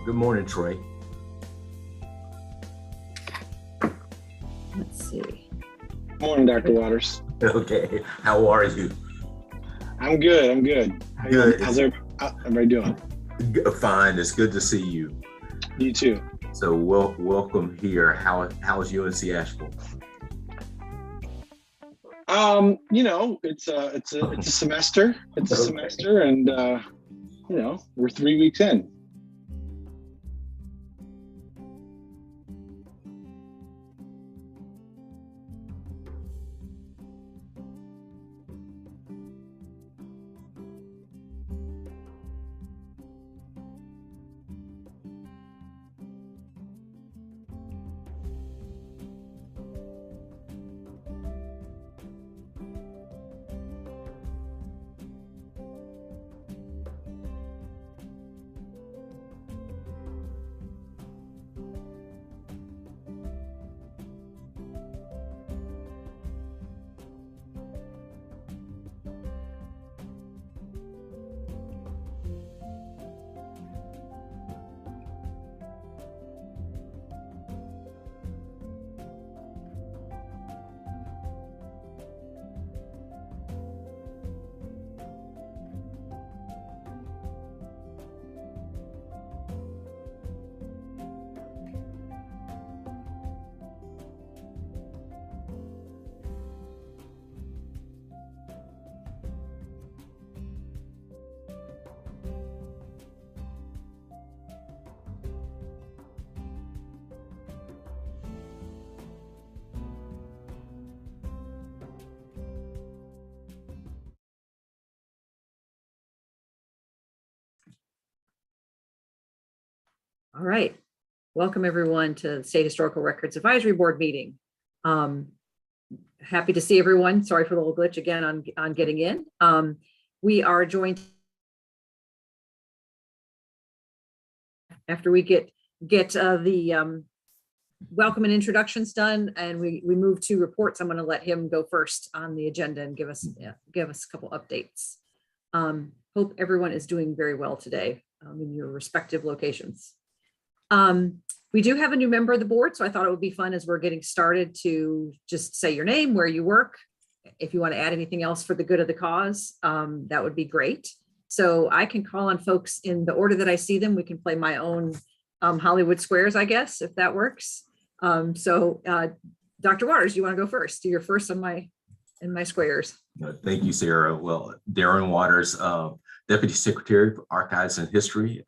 Good morning, Trey. Let's see. Morning, Dr. Waters. Okay, how are you? I'm good. Good. How's everybody doing? Fine. It's good to see you. You too. So welcome here. How's UNC Asheville? It's a semester. It's a semester, and we're 3 weeks in. All right. Welcome everyone to the State Historical Records Advisory Board meeting. Happy to see everyone. Sorry for the little glitch again on getting in. We are joined after we get the welcome and introductions done, and we move to reports. I'm going to let him go first on the agenda and give us a couple updates. Hope everyone is doing very well today in your respective locations. We do have a new member of the board, so I thought it would be fun as we're getting started to just say your name, where you work. If you want to add anything else for the good of the cause, that would be great. So I can call on folks in the order that I see them. We can play my own Hollywood squares, I guess, if that works. Dr. Waters, you want to go first? You're first in my squares. Thank you, Sarah. Well, Darren Waters, Deputy Secretary for Archives and History.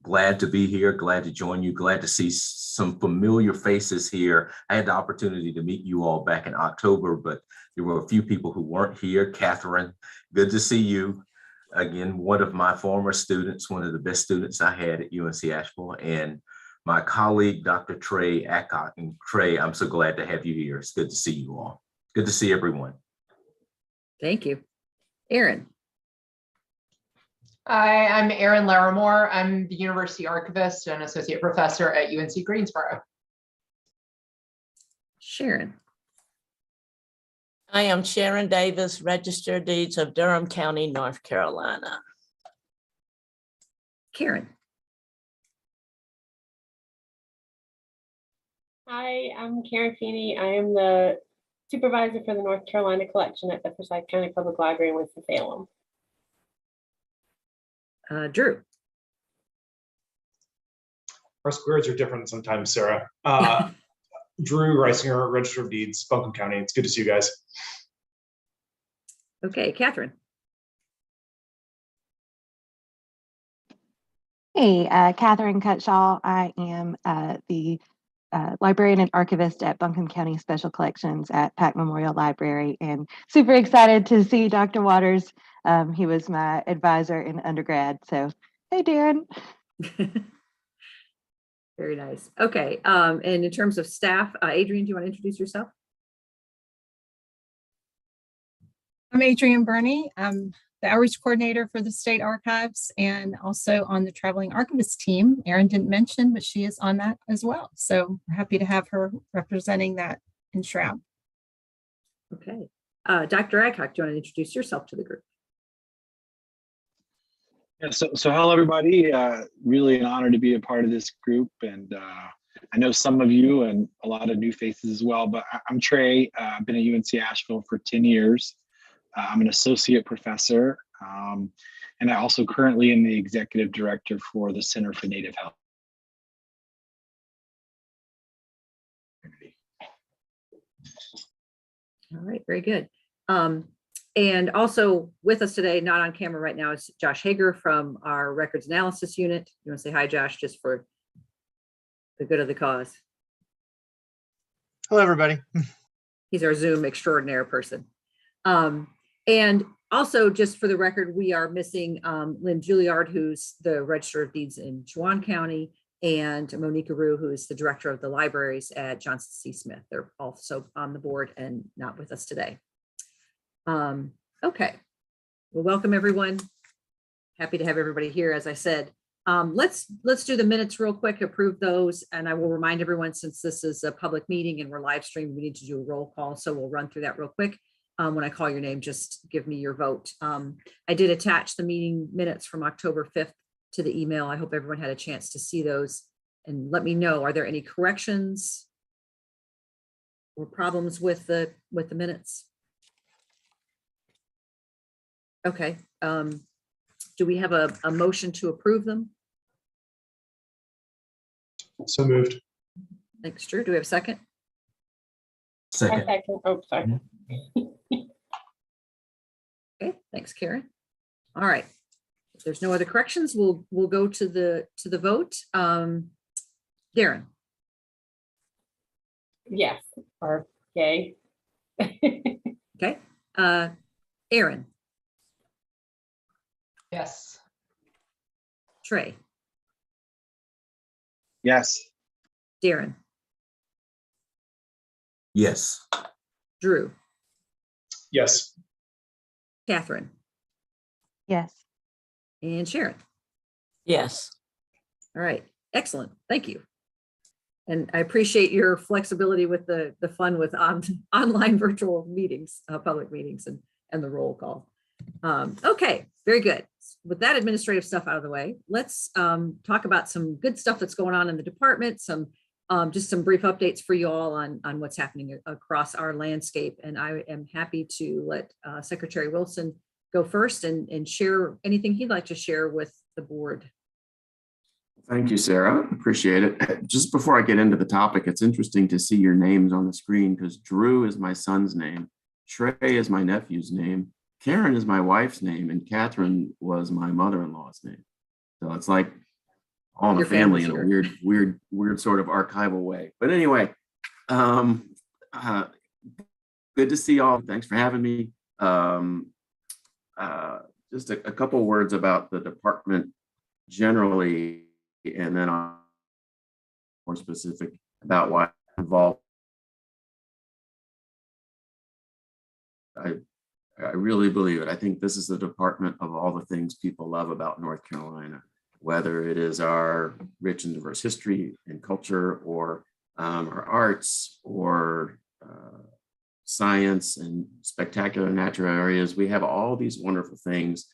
Glad to be here, glad to join you, glad to see some familiar faces here. I had the opportunity to meet you all back in October, but there were a few people who weren't here. Catherine, good to see you. Again, one of my former students, one of the best students I had at UNC Asheville, and my colleague, Dr. Trey Acott. And Trey, I'm so glad to have you here. It's good to see you all. Good to see everyone. Thank you. Erin. Hi, I'm Erin Larimore. I'm the University Archivist and Associate Professor at UNC Greensboro. Sharon. I am Sharon Davis, Register of Deeds of Durham County, North Carolina. Karen. Hi, I'm Karen Feeney. I am the supervisor for the North Carolina collection at the Forsyth County Public Library in Winston-Salem. Drew. Our squares are different sometimes, Sarah. Drew Reisinger, Register of Deeds, Buncombe County. It's good to see you guys. Okay, Catherine. Hey, Catherine Cutshaw. I am the librarian and archivist at Buncombe County Special Collections at Pack Memorial Library, and super excited to see Dr. Waters. He was my advisor in undergrad. So, hey, Darren. Very nice. Okay, and in terms of staff, Adrienne, do you want to introduce yourself? I'm Adrienne Burney. I'm the outreach coordinator for the State Archives and also on the traveling archivist team. Erin didn't mention, but she is on that as well. So we're happy to have her representing that in Shroud. Okay. Dr. Adcock, do you want to introduce yourself to the group? Yeah, so hello, everybody. Really an honor to be a part of this group. And I know some of you and a lot of new faces as well, but I'm Trey. I've been at UNC Asheville for 10 years. I'm an associate professor. And I also currently am the executive director for the Center for Native Health. All right, very good. And also with us today, not on camera right now, is Josh Hager from our records analysis unit. You want to say hi, Josh, just for the good of the cause? Hello, everybody. He's our Zoom extraordinaire person. And also, just for the record, we are missing Lynn Juilliard, who's the Register of Deeds in Juan County, and Monica Rue, who is the director of the libraries at Johnson C. Smith. They're also on the board and not with us today. Okay, well, welcome everyone. Happy to have everybody here. As I said, let's do the minutes real quick, approve those, and I will remind everyone, since this is a public meeting and we're live streaming, we need to do a roll call, so we'll run through that real quick. When I call your name, just give me your vote. I did attach the meeting minutes from October 5th to the email. I hope everyone had a chance to see those, and let me know, are there any corrections or problems with the minutes? Okay, do we have a motion to approve them? So moved. Thanks, Drew. Do we have a second? Second. Oh, sorry. Okay, thanks, Karen. All right. If there's no other corrections, we'll go to the vote. Darren. Yes, or yay. Okay. Aaron. Yes. Trey. Yes. Darren. Yes. Drew. Yes. Catherine. Yes. And Sharon. Yes. All right. Excellent. Thank you. And I appreciate your flexibility with the fun with online virtual meetings, public meetings, and the roll call. Okay, very good. With that administrative stuff out of the way, let's talk about some good stuff that's going on in the department, just some brief updates for you all on what's happening across our landscape. And I am happy to let Secretary Wilson go first and share anything he'd like to share with the board. Thank you, Sarah. Appreciate it. Just before I get into the topic, it's interesting to see your names on the screen because Drew is my son's name, Trey is my nephew's name, Karen is my wife's name, and Catherine was my mother-in-law's name. So it's like all in a family in a weird sort of archival way. But anyway, good to see y'all. Thanks for having me. Just a couple words about the department generally, and then I'm more specific about why I'm involved. I really believe it. I think this is the department of all the things people love about North Carolina, whether it is our rich and diverse history and culture, or our arts, or science and spectacular natural areas. We have all these wonderful things,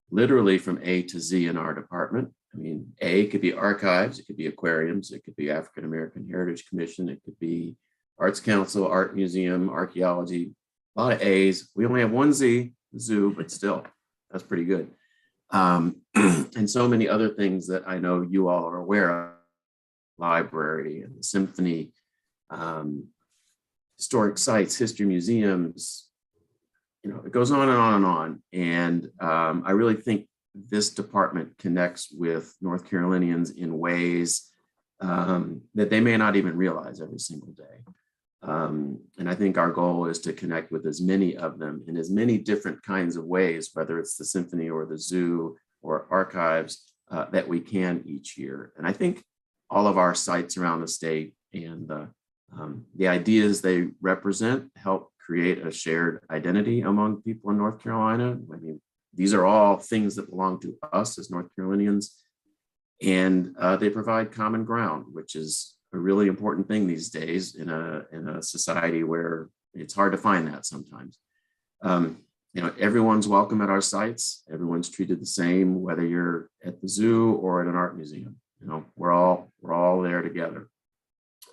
literally from A to Z in our department. I mean, A could be archives, it could be aquariums, it could be African American Heritage Commission, it could be Arts Council, Art Museum, archaeology, a lot of A's. We only have one Z, the zoo, but still, that's pretty good. And so many other things that I know you all are aware of, library and the symphony, historic sites, history museums, it goes on and on and on. And I really think this department connects with North Carolinians in ways that they may not even realize every single day. And I think our goal is to connect with as many of them in as many different kinds of ways, whether it's the symphony or the zoo or archives, that we can each year. And I think all of our sites around the state and the ideas they represent help create a shared identity among people in North Carolina. I mean, these are all things that belong to us as North Carolinians, and they provide common ground, which is a really important thing these days in a society where it's hard to find that sometimes. everyone's welcome at our sites. Everyone's treated the same, whether you're at the zoo or at an art museum. We're all there together.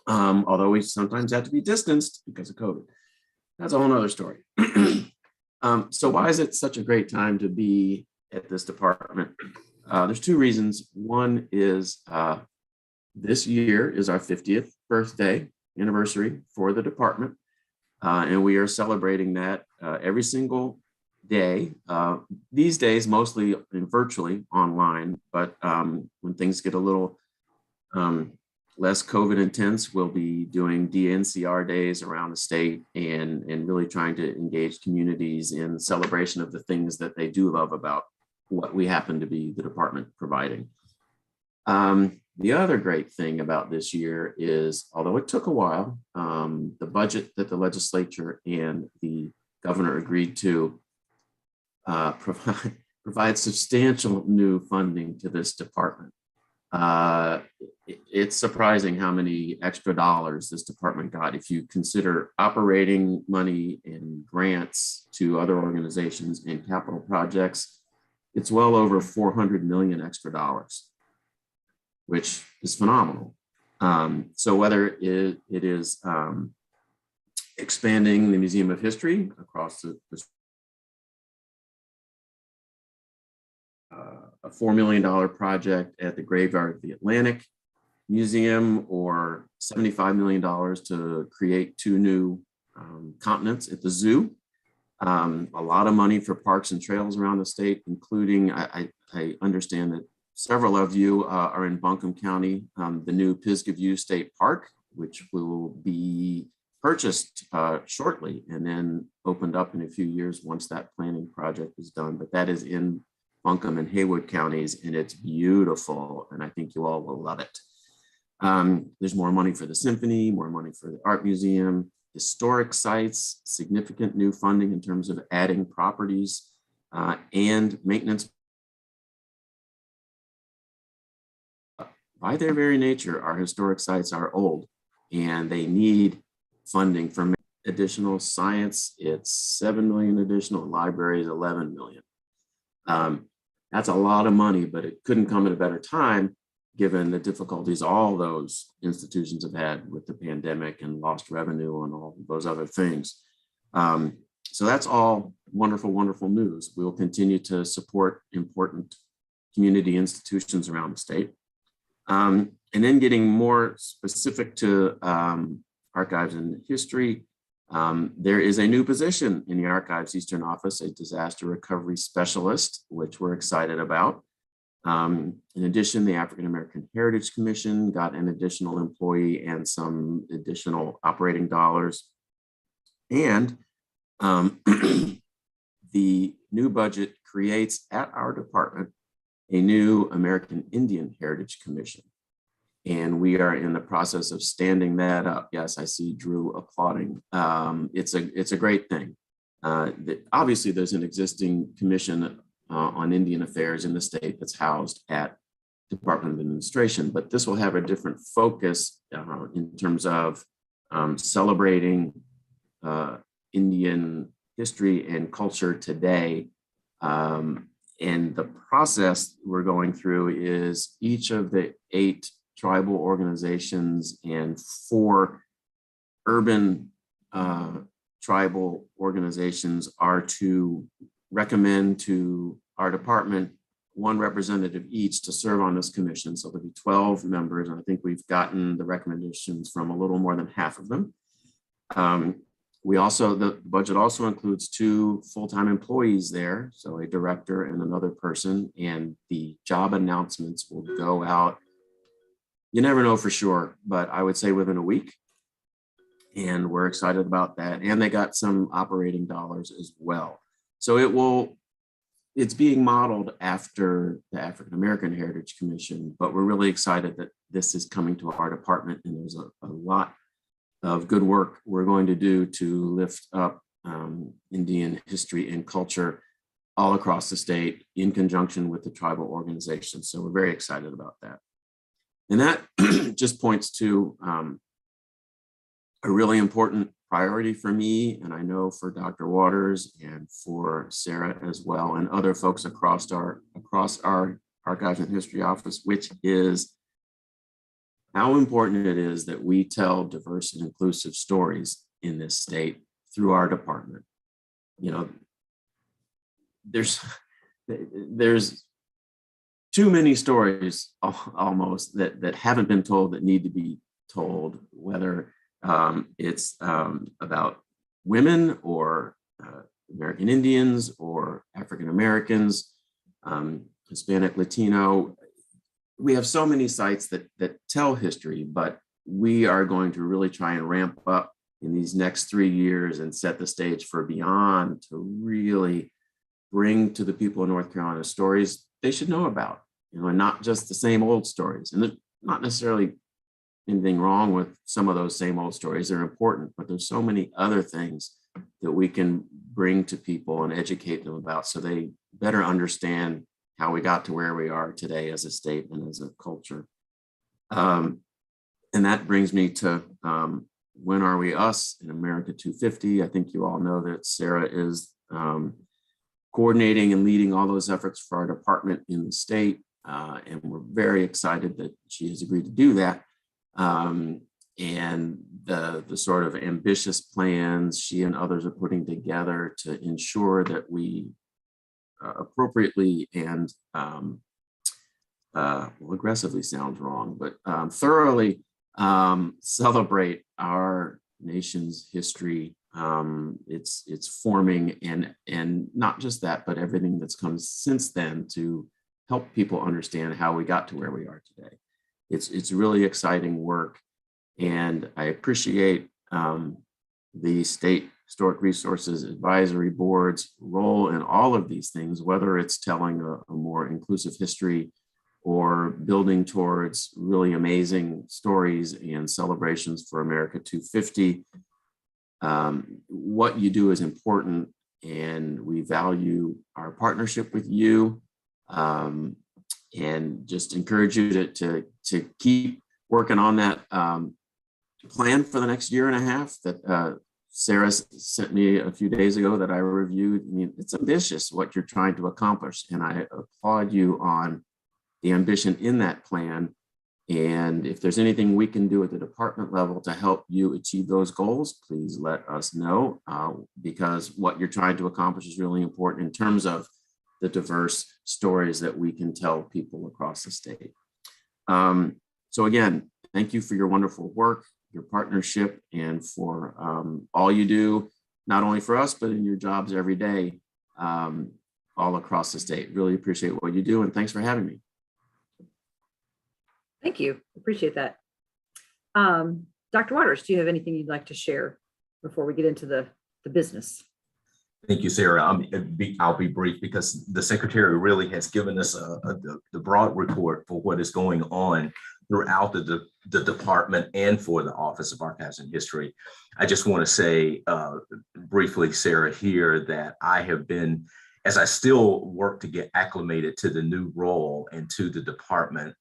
Although we sometimes have to be distanced because of COVID. That's a whole nother story. So why is it such a great time to be at this department? There's two reasons. One is this year is our 50th birthday anniversary for the department. And we are celebrating that every single day. These days, mostly virtually online, but when things get a little less COVID intense, we'll be doing DNCR days around the state and really trying to engage communities in celebration of the things that they do love about what we happen to be the department providing. The other great thing about this year is, although it took a while, the budget that the legislature and the governor agreed to provide substantial new funding to this department. It's surprising how many extra dollars this department got. If you consider operating money and grants to other organizations and capital projects, it's well over 400 million extra dollars, which is phenomenal. So whether it is expanding the Museum of History across the a $4 million project at the Graveyard of the Atlantic Museum, or $75 million to create 2 new continents at the zoo. A lot of money for parks and trails around the state, including, I understand that several of you are in Buncombe County, the new Pisgah View State Park, which will be purchased shortly and then opened up in a few years once that planning project is done. But that is in Buncombe and Haywood counties, and it's beautiful, and I think you all will love it. There's more money for the symphony, more money for the art museum, historic sites, significant new funding in terms of adding properties and maintenance. By their very nature, our historic sites are old and they need funding for additional science. It's 7 million additional, libraries 11 million. That's a lot of money, but it couldn't come at a better time given the difficulties all those institutions have had with the pandemic and lost revenue and all those other things. So that's all wonderful, wonderful news. We'll continue to support important community institutions around the state. And then getting more specific to archives and history, there is a new position in the Archives Eastern Office, a disaster recovery specialist, which we're excited about. In addition, the African American Heritage Commission got an additional employee and some additional operating dollars. And the new budget creates at our department a new American Indian Heritage Commission. And we are in the process of standing that up. Yes, I see Drew applauding. It's a great thing. Obviously, there's an existing commission on Indian Affairs in the state that's housed at Department of Administration, but this will have a different focus in terms of celebrating Indian history and culture today. And the process we're going through is each of the 8 tribal organizations and 4 urban tribal organizations are to recommend to our department 1 representative each to serve on this commission. So there'll be 12 members, and I think we've gotten the recommendations from a little more than half of them. The budget also includes 2 full-time employees there, so a director and another person, and the job announcements will go out. You never know for sure, but I would say within a week. And we're excited about that. And they got some operating dollars as well. So it's being modeled after the African American Heritage Commission, but we're really excited that this is coming to our department, and there's a lot of good work we're going to do to lift up Indian history and culture all across the state in conjunction with the tribal organizations. So we're very excited about that. And that just points to a really important priority for me, and I know for Dr. Waters and for Sarah as well, and other folks across our Archives and History Office, which is how important it is that we tell diverse and inclusive stories in this state through our department. You know, there's too many stories almost that haven't been told that need to be told, whether it's about women or American Indians or African Americans, Hispanic, Latino. We have so many sites that tell history, but we are going to really try and ramp up in these next 3 years and set the stage for beyond to really bring to the people of North Carolina stories they should know about, you know, and not just the same old stories. And there's not necessarily anything wrong with some of those same old stories. They're important, but there's so many other things that we can bring to people and educate them about so they better understand how we got to where we are today as a state and as a culture. And that brings me to When Are We Us in America 250. I think you all know that Sarah is coordinating and leading all those efforts for our department in the state. And we're very excited that she has agreed to do that. And the sort of ambitious plans she and others are putting together to ensure that we appropriately and well, aggressively sounds wrong, but thoroughly celebrate our nation's history. It's forming and not just that, but everything that's come since then to help people understand how we got to where we are today. It's really exciting work, and I appreciate the State Historic Resources Advisory Board's role in all of these things, whether it's telling a more inclusive history or building towards really amazing stories and celebrations for America 250. What you do is important, and we value our partnership with you, and just encourage you to keep working on that plan for the next year and a half that Sarah sent me a few days ago that I reviewed. I mean, it's ambitious what you're trying to accomplish, and I applaud you on the ambition in that plan. And if there's anything we can do at the department level to help you achieve those goals, please let us know, because what you're trying to accomplish is really important in terms of the diverse stories that we can tell people across the state. So again, thank you for your wonderful work, your partnership, and for all you do, not only for us, but in your jobs every day, all across the state. Really appreciate what you do, and thanks for having me. Thank you. Appreciate that. Dr. Waters, do you have anything you'd like to share before we get into the business? Thank you, Sarah. I'll be brief because the secretary really has given us the broad report for what is going on throughout the department and for the Office of Archives and History. I just want to say briefly, Sarah, here that I have been, as I still work to get acclimated to the new role and to the department,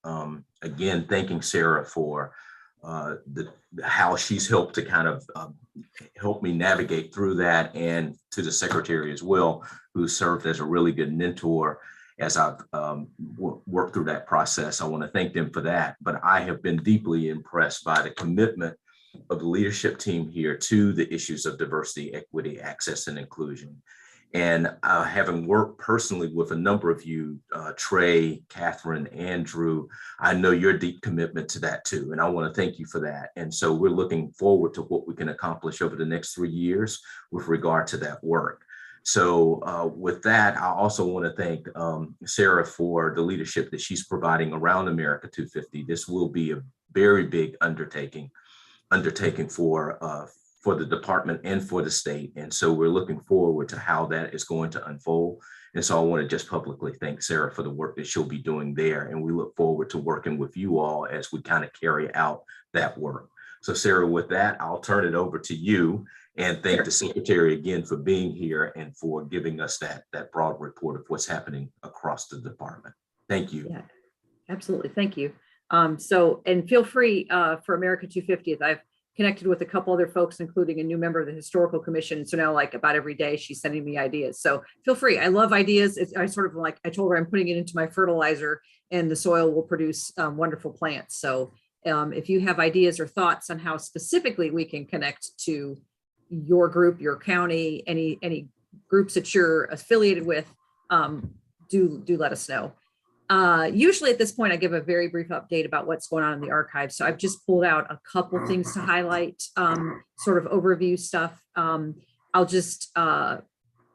again, thanking Sarah for how she's helped to kind of help me navigate through that, and to the secretary as well, who served as a really good mentor as I've worked through that process. I want to thank them for that. But I have been deeply impressed by the commitment of the leadership team here to the issues of diversity, equity, access, and inclusion. And having worked personally with a number of you, Trey, Catherine, Andrew, I know your deep commitment to that too. And I want to thank you for that. And so we're looking forward to what we can accomplish over the next 3 years with regard to that work. So with that, I also want to thank Sarah for the leadership that she's providing around America 250. This will be a very big undertaking for the department and for the state. And so we're looking forward to how that is going to unfold. And so I want to just publicly thank Sarah for the work that she'll be doing there. And we look forward to working with you all as we kind of carry out that work. So Sarah, with that, I'll turn it over to you, and thank the secretary again for being here and for giving us that broad report of what's happening across the department. Thank you. Yeah, absolutely. Thank you. And feel free for America 250th. connected with a couple other folks, including a new member of the Historical Commission. So now, like, about every day, she's sending me ideas. So feel free. I love ideas. I sort of, like I told her, I'm putting it into my fertilizer, and the soil will produce wonderful plants. So if you have ideas or thoughts on how specifically we can connect to your group, your county, any groups that you're affiliated with, do let us know. Usually at this point, I give a very brief update about what's going on in the archive. So I've just pulled out a couple things to highlight, sort of overview stuff. I'll just add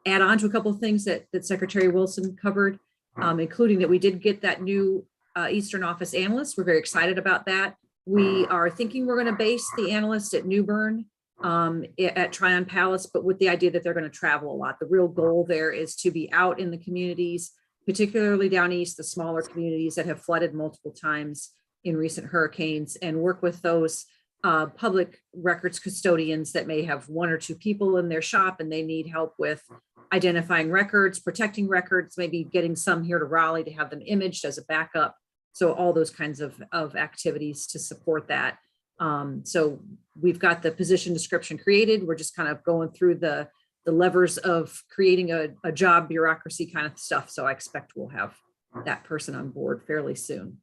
on to a couple of things that Secretary Wilson covered, including that we did get that new Eastern Office analyst. We're very excited about that. We are thinking we're going to base the analyst at New Bern at Tryon Palace, but with the idea that they're going to travel a lot. The real goal there is to be out in the communities, particularly down east, the smaller communities that have flooded multiple times in recent hurricanes, and work with those public records custodians that may have one or two people in their shop and they need help with identifying records, protecting records, maybe getting some here to Raleigh to have them imaged as a backup. So all those kinds of activities to support that. So we've got the position description created. We're just kind of going through the levers of creating a job bureaucracy kind of stuff. So I expect we'll have that person on board fairly soon.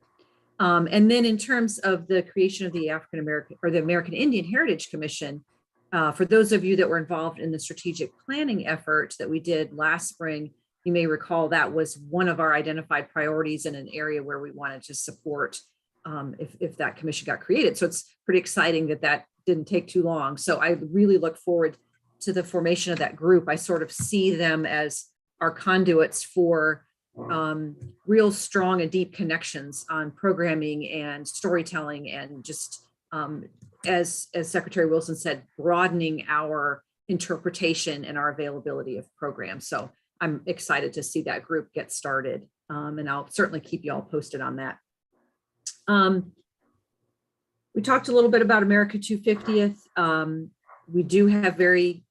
And then in terms of the creation of the African American or the American Indian Heritage Commission, for those of you that were involved in the strategic planning effort that we did last spring, you may recall that was one of our identified priorities in an area where we wanted to support if that commission got created. So it's pretty exciting that didn't take too long. So I really look forward to the formation of that group. I sort of see them as our conduits for real strong and deep connections on programming and storytelling, and just as Secretary Wilson said, broadening our interpretation and our availability of programs. So I'm excited to see that group get started, and I'll certainly keep you all posted on that. We talked a little bit about America 250th. We do have very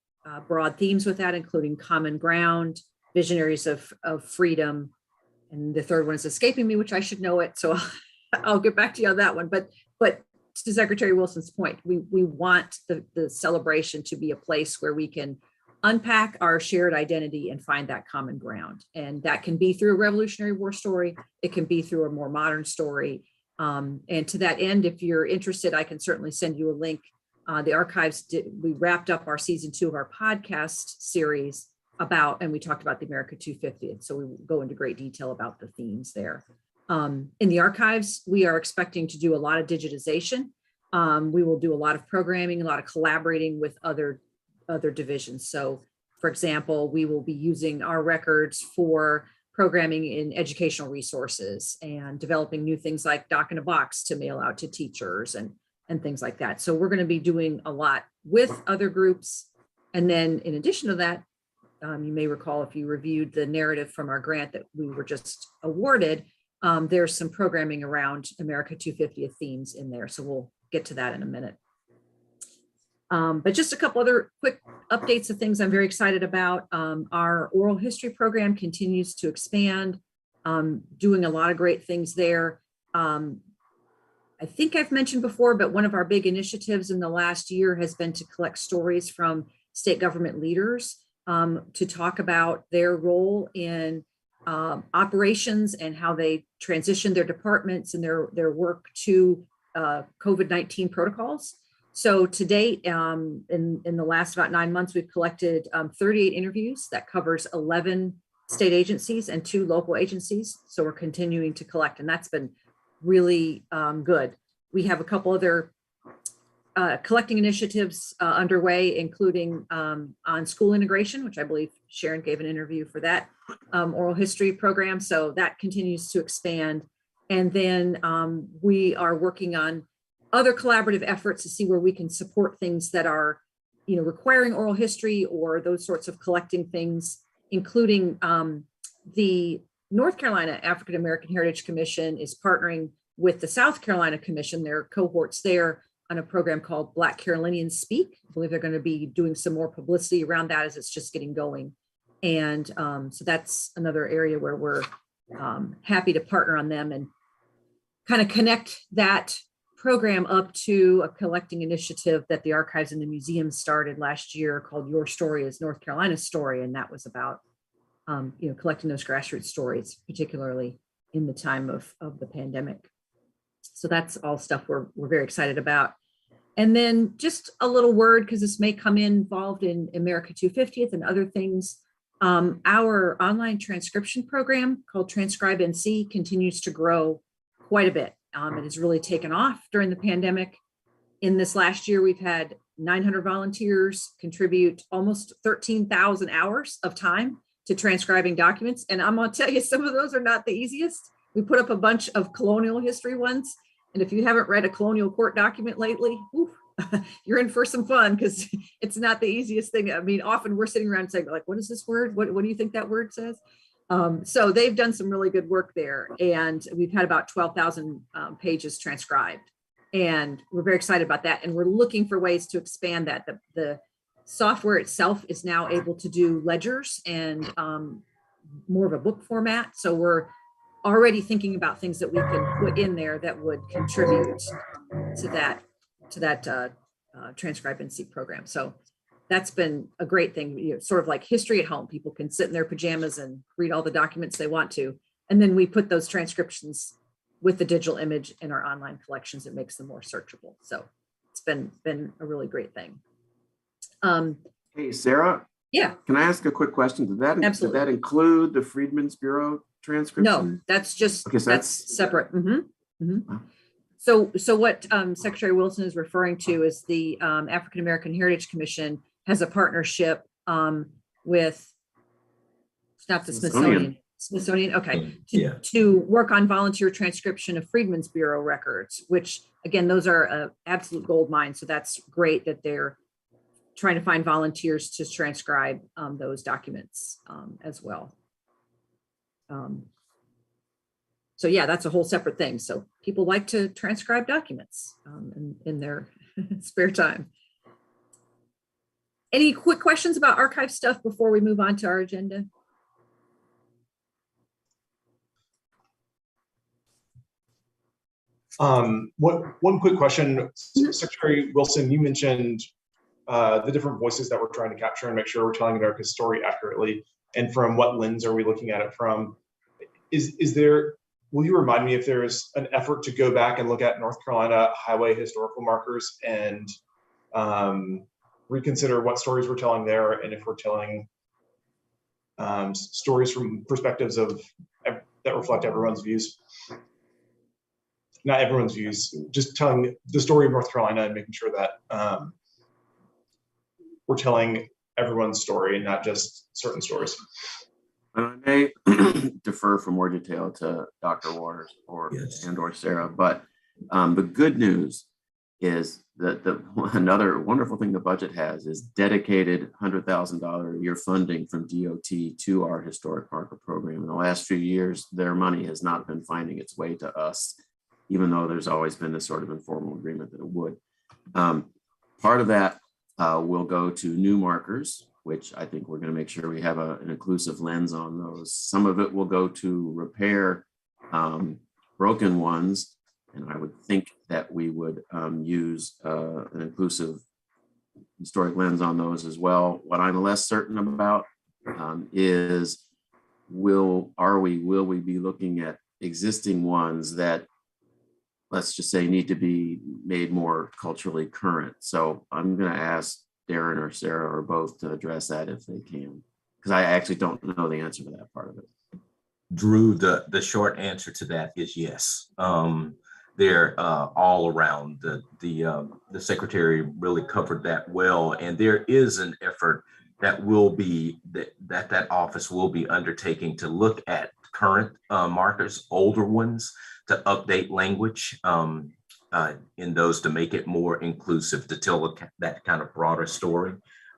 broad themes with that, including common ground, visionaries of freedom, and the third one is escaping me, which I should know it, so I'll get back to you on that one. But to Secretary Wilson's point, we want the celebration to be a place where we can unpack our shared identity and find that common ground, and that can be through a Revolutionary War story. It can be through a more modern story. And to that end, if you're interested, I can certainly send you a link. The archives, we wrapped up our season 2 of our podcast series and we talked about the America 250th. So we go into great detail about the themes there. In the archives, we are expecting to do a lot of digitization. We will do a lot of programming, a lot of collaborating with other divisions. So for example, we will be using our records for programming in educational resources and developing new things like Doc in a Box to mail out to teachers and things like that. So we're going to be doing a lot with other groups. And then in addition to that, you may recall if you reviewed the narrative from our grant that we were just awarded, there's some programming around America 250th themes in there. So we'll get to that in a minute. But just a couple other quick updates of things I'm very excited about. Our oral history program continues to expand, doing a lot of great things there. I think I've mentioned before, but one of our big initiatives in the last year has been to collect stories from state government leaders to talk about their role in operations and how they transition their departments and their work to COVID-19 protocols. So to date, in the last about 9 months, we've collected 38 interviews that covers 11 state agencies and 2 local agencies. So we're continuing to collect, and that's been really good. We have a couple other collecting initiatives underway, including on school integration, which I believe Sharon gave an interview for that oral history program. So that continues to expand. And then we are working on other collaborative efforts to see where we can support things that are, requiring oral history or those sorts of collecting things, including the North Carolina African American Heritage Commission is partnering with the South Carolina Commission, their cohorts there, on a program called Black Carolinians Speak. I believe they're going to be doing some more publicity around that as it's just getting going. And so that's another area where we're happy to partner on them and kind of connect that program up to a collecting initiative that the archives and the museum started last year called Your Story is North Carolina's Story. And that was about, collecting those grassroots stories, particularly in the time of the pandemic. So that's all stuff we're very excited about. And then just a little word, because this may come involved in America 250th and other things. Our online transcription program called Transcribe NC continues to grow quite a bit. It has really taken off during the pandemic. In this last year, we've had 900 volunteers contribute almost 13,000 hours of time to transcribing documents. And I'm gonna tell you, some of those are not the easiest. We put up a bunch of colonial history ones. And if you haven't read a colonial court document lately, you're in for some fun, because it's not the easiest thing. I mean, often we're sitting around saying, like, what is this word? What do you think that word says? So they've done some really good work there. And we've had about 12,000 pages transcribed. And we're very excited about that. And we're looking for ways to expand that. The software itself is now able to do ledgers and more of a book format. So we're already thinking about things that we can put in there that would contribute to that Transcribe NC program. So that's been a great thing, sort of like history at home. People can sit in their pajamas and read all the documents they want to. And then we put those transcriptions with the digital image in our online collections. It makes them more searchable. So it's been a really great thing. Hey, Sarah. Yeah. Can I ask a quick question? Did that include the Freedmen's Bureau transcription? No, that's just, okay, so that's separate. Wow. So what Secretary Wilson is referring to is the African American Heritage Commission has a partnership with, it's not the Smithsonian, okay, to work on volunteer transcription of Freedmen's Bureau records, which again, those are absolute gold mine. So that's great that they're trying to find volunteers to transcribe those documents as well. So yeah, that's a whole separate thing. So people like to transcribe documents in their spare time. Any quick questions about archive stuff before we move on to our agenda? One quick question, Secretary Wilson, you mentioned the different voices that we're trying to capture and make sure we're telling America's story accurately. And from what lens are we looking at it from? Will you remind me if there's an effort to go back and look at North Carolina highway historical markers and reconsider what stories we're telling there, and if we're telling stories from perspectives that reflect everyone's views? Not everyone's views, just telling the story of North Carolina and making sure that we're telling everyone's story and not just certain stories. And I may defer for more detail to Dr. Waters or Sarah, but the good news is that another wonderful thing the budget has is dedicated $100,000 a year funding from DOT to our historic marker program. In the last few years, their money has not been finding its way to us, even though there's always been this sort of informal agreement that it would. Part of that will go to new markers, which I think we're going to make sure we have an inclusive lens on those. Some of it will go to repair broken ones, and I would think that we would use an inclusive historic lens on those as well. What I'm less certain about is will we be looking at existing ones that, let's just say, need to be made more culturally current. So I'm going to ask Darren or Sarah or both to address that if they can, because I actually don't know the answer to that part of it. Drew, the short answer to that is yes. They're all around. The secretary really covered that well, and there is an effort that will be that office will be undertaking to look at current markers, older ones, to update language in those to make it more inclusive, to tell that kind of broader story.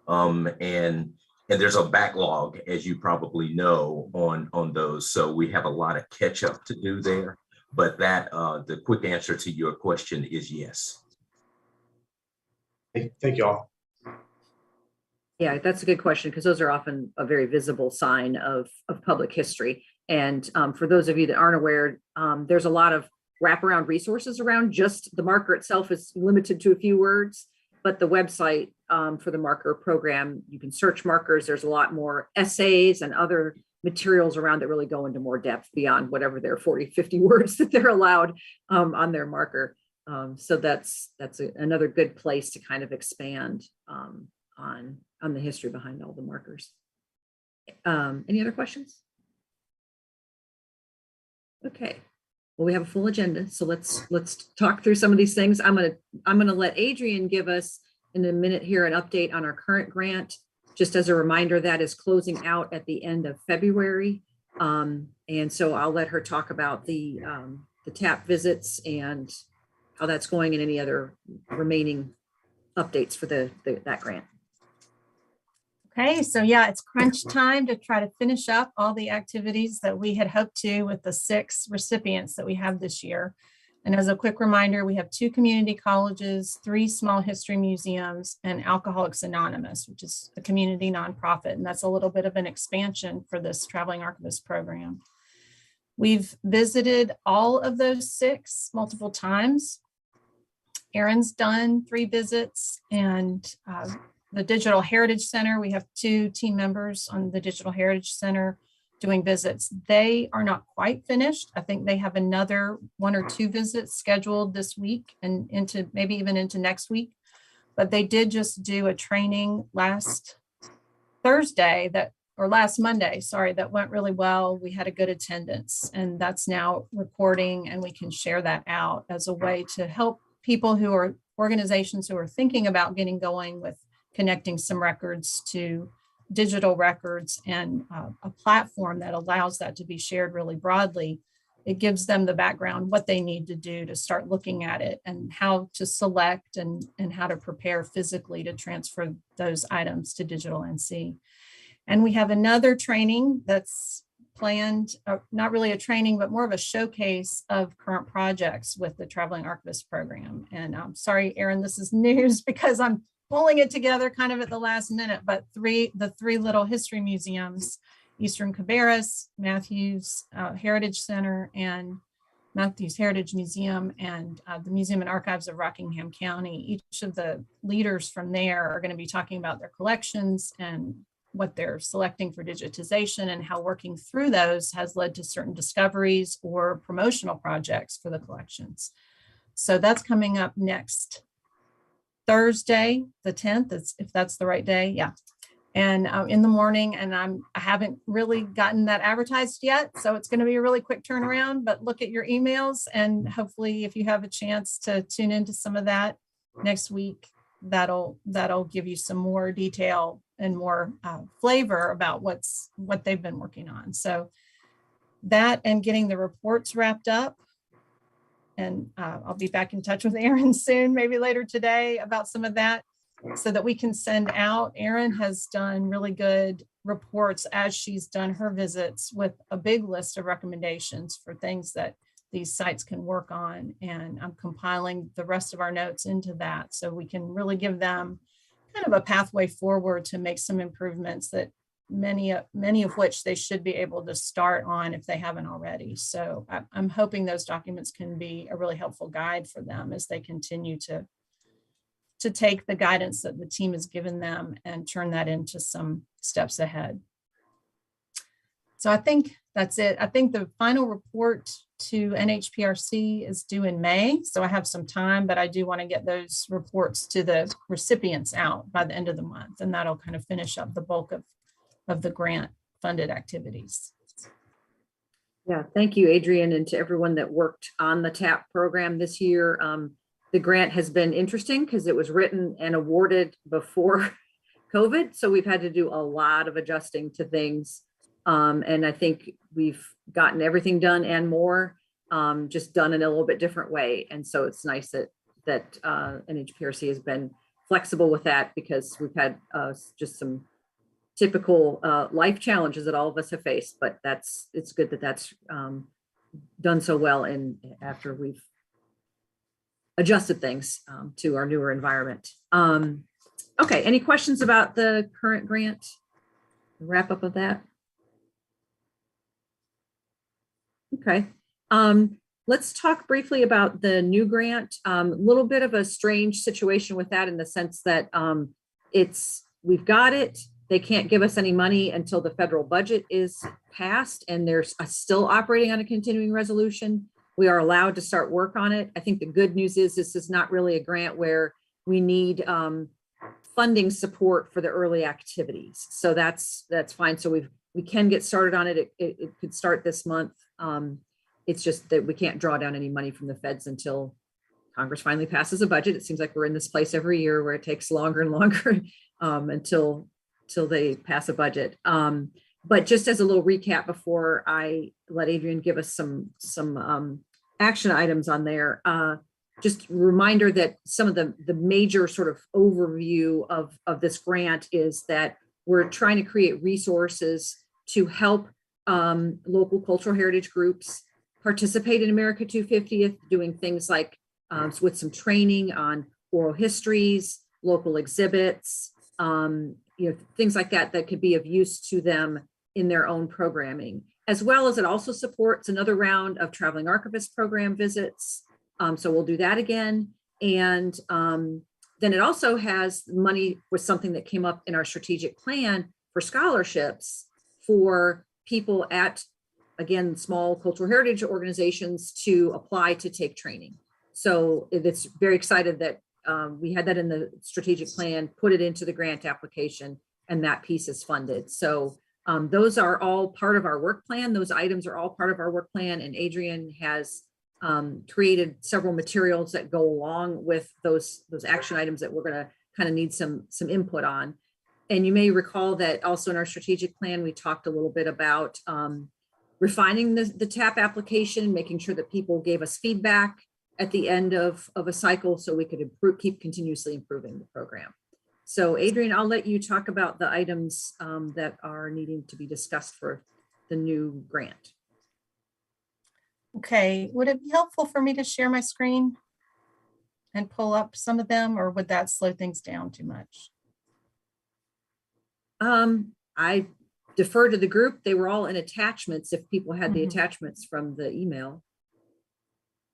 And there's a backlog, as you probably know, on those. So we have a lot of catch up to do there. But that the quick answer to your question is yes. Thank you all. Yeah, that's a good question, because those are often a very visible sign of public history. And for those of you that aren't aware, there's a lot of wraparound resources around. Just the marker itself is limited to a few words, but the website for the marker program, you can search markers. There's a lot more essays and other materials around that really go into more depth beyond whatever their 40, 50 words that they're allowed on their marker. So that's another good place to kind of expand on the history behind all the markers. Any other questions? Okay, well, we have a full agenda, so let's talk through some of these things. I'm gonna let Adrian give us in a minute here an update on our current grant. Just as a reminder, that is closing out at the end of February, and so I'll let her talk about the TAP visits and how that's going and any other remaining updates for that grant. Okay, so yeah, it's crunch time to try to finish up all the activities that we had hoped to with the 6 recipients that we have this year. And as a quick reminder, we have 2 community colleges, 3 small history museums, and Alcoholics Anonymous, which is a community nonprofit. And that's a little bit of an expansion for this Traveling Archivist program. We've visited all of those 6 multiple times. Erin's done 3 visits, and the Digital Heritage Center, we have 2 team members on the Digital Heritage Center doing visits. They are not quite finished. I think they have another 1 or 2 visits scheduled this week and into maybe even into next week. But they did just do a training last Monday, sorry, that went really well. We had a good attendance, and that's now recording, and we can share that out as a way to help people who are organizations who are thinking about getting going with connecting some records to digital records and a platform that allows that to be shared really broadly. It gives them the background, what they need to do to start looking at it and how to select and how to prepare physically to transfer those items to digital NC. And we have another training that's planned, not really a training, but more of a showcase of current projects with the Traveling Archivist program. And I'm sorry, Erin, this is news because I'm pulling it together kind of at the last minute, but the three little history museums, Eastern Cabarrus, Matthews Heritage Center, and Matthews Heritage Museum, and the Museum and Archives of Rockingham County. Each of the leaders from there are going to be talking about their collections and what they're selecting for digitization and how working through those has led to certain discoveries or promotional projects for the collections. So that's coming up next Thursday, the 10th, if that's the right day. Yeah. And in the morning, and I haven't really gotten that advertised yet. So it's going to be a really quick turnaround, but look at your emails, and hopefully if you have a chance to tune into some of that next week, that'll give you some more detail and more flavor about what they've been working on. So that and getting the reports wrapped up. And I'll be back in touch with Erin soon, maybe later today, about some of that so that we can send out. Erin has done really good reports as she's done her visits with a big list of recommendations for things that these sites can work on. And I'm compiling the rest of our notes into that so we can really give them kind of a pathway forward to make some improvements that many of which they should be able to start on if they haven't already. So I'm hoping those documents can be a really helpful guide for them as they continue to take the guidance that the team has given them and turn that into some steps ahead. So I think that's it. I think the final report to NHPRC is due in May. So I have some time, but I do want to get those reports to the recipients out by the end of the month. And that'll kind of finish up the bulk of the grant funded activities. Yeah, thank you, Adrian, and to everyone that worked on the TAP program this year. The grant has been interesting because it was written and awarded before COVID. So we've had to do a lot of adjusting to things. And I think we've gotten everything done and more, just done in a little bit different way. And so it's nice that NHPRC has been flexible with that, because we've had just some typical life challenges that all of us have faced, but it's good that that's done so well after we've adjusted things to our newer environment. Okay, any questions about the current grant? Wrap up of that? Okay. let's talk briefly about the new grant. A little bit of a strange situation with that in the sense that we've got it. They can't give us any money until the federal budget is passed, and they're still operating on a continuing resolution. We are allowed to start work on it. I think the good news is this is not really a grant where we need funding support for the early activities. So that's fine. So we can get started on it. It could start this month. It's just that we can't draw down any money from the feds until Congress finally passes a budget. It seems like we're in this place every year where it takes longer and longer until they pass a budget. But just as a little recap before I let Adrian give us some action items on there, just a reminder that some of the major sort of overview of this grant is that we're trying to create resources to help local cultural heritage groups participate in America 250th, doing things like with some training on oral histories, local exhibits, things like that could be of use to them in their own programming, as well as it also supports another round of traveling archivist program visits. So we'll do that again. And then it also has money with something that came up in our strategic plan for scholarships for people at, again, small cultural heritage organizations to apply to take training. So it's very excited that we had that in the strategic plan, put it into the grant application, and that piece is funded. So those are all part of our work plan. Those items are all part of our work plan, and Adrian has created several materials that go along with those action items that we're going to kind of need some input on. And you may recall that also in our strategic plan, we talked a little bit about refining the TAP application, making sure that people gave us feedback at the end of a cycle so we could keep continuously improving the program. So Adrian, I'll let you talk about the items that are needing to be discussed for the new grant. Okay, would it be helpful for me to share my screen and pull up some of them, or would that slow things down too much? I defer to the group. They were all in attachments if people had the attachments from the email.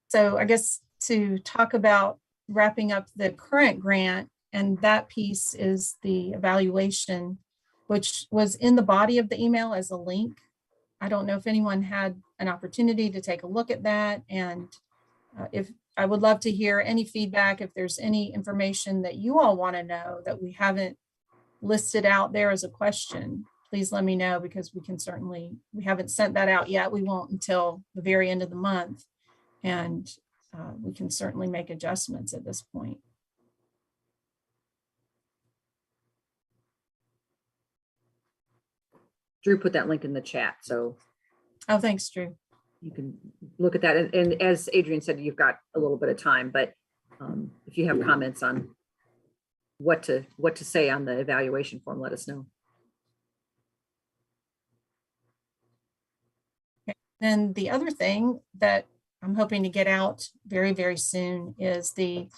So I guess to talk about wrapping up the current grant, and that piece is the evaluation, which was in the body of the email as a link. I don't know if anyone had an opportunity to take a look at that. And if I would love to hear any feedback, if there's any information that you all want to know that we haven't listed out there as a question, please let me know, because we haven't sent that out yet. We won't until the very end of the month. And we can certainly make adjustments at this point. Drew put that link in the chat. So, oh, thanks, Drew. You can look at that. And as Adrian said, you've got a little bit of time, but if you have comments on what to say on the evaluation form, let us know. Okay. And the other thing that I'm hoping to get out very, very soon is the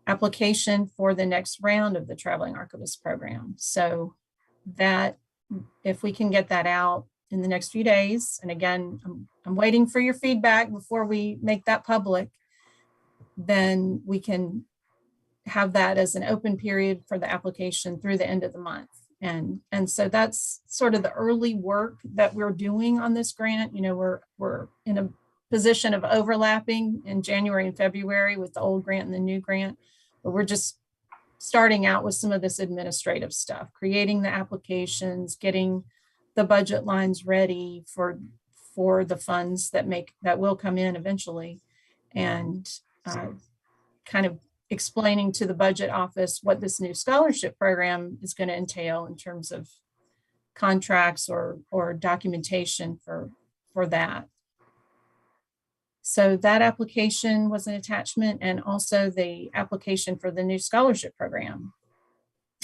application for the next round of the Traveling Archivist Program. So that, if we can get that out in the next few days, and again, I'm waiting for your feedback before we make that public, then we can have that as an open period for the application through the end of the month. And so that's sort of the early work that we're doing on this grant. You know, we're in a position of overlapping in January and February with the old grant and the new grant, but we're just starting out with some of this administrative stuff, creating the applications, getting the budget lines ready for the funds that will come in eventually, and kind of explaining to the budget office what this new scholarship program is going to entail in terms of contracts or documentation for that. So that application was an attachment, and also the application for the new scholarship program,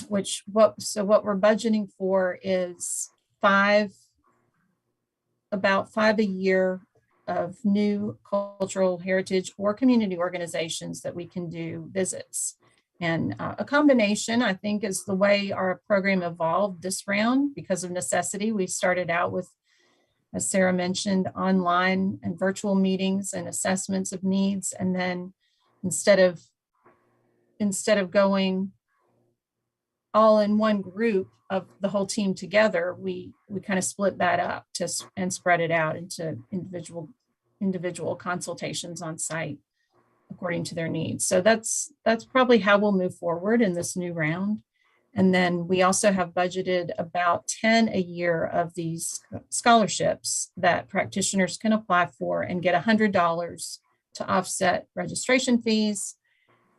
what we're budgeting for is about five a year of new cultural heritage or community organizations that we can do visits. And a combination, I think, is the way our program evolved this round because of necessity. We started out with as Sarah mentioned, online and virtual meetings and assessments of needs. And then instead of going all in one group of the whole team together, we kind of split that up and spread it out into individual consultations on site according to their needs. So that's probably how we'll move forward in this new round. And then we also have budgeted about 10 a year of these scholarships that practitioners can apply for and get $100 to offset registration fees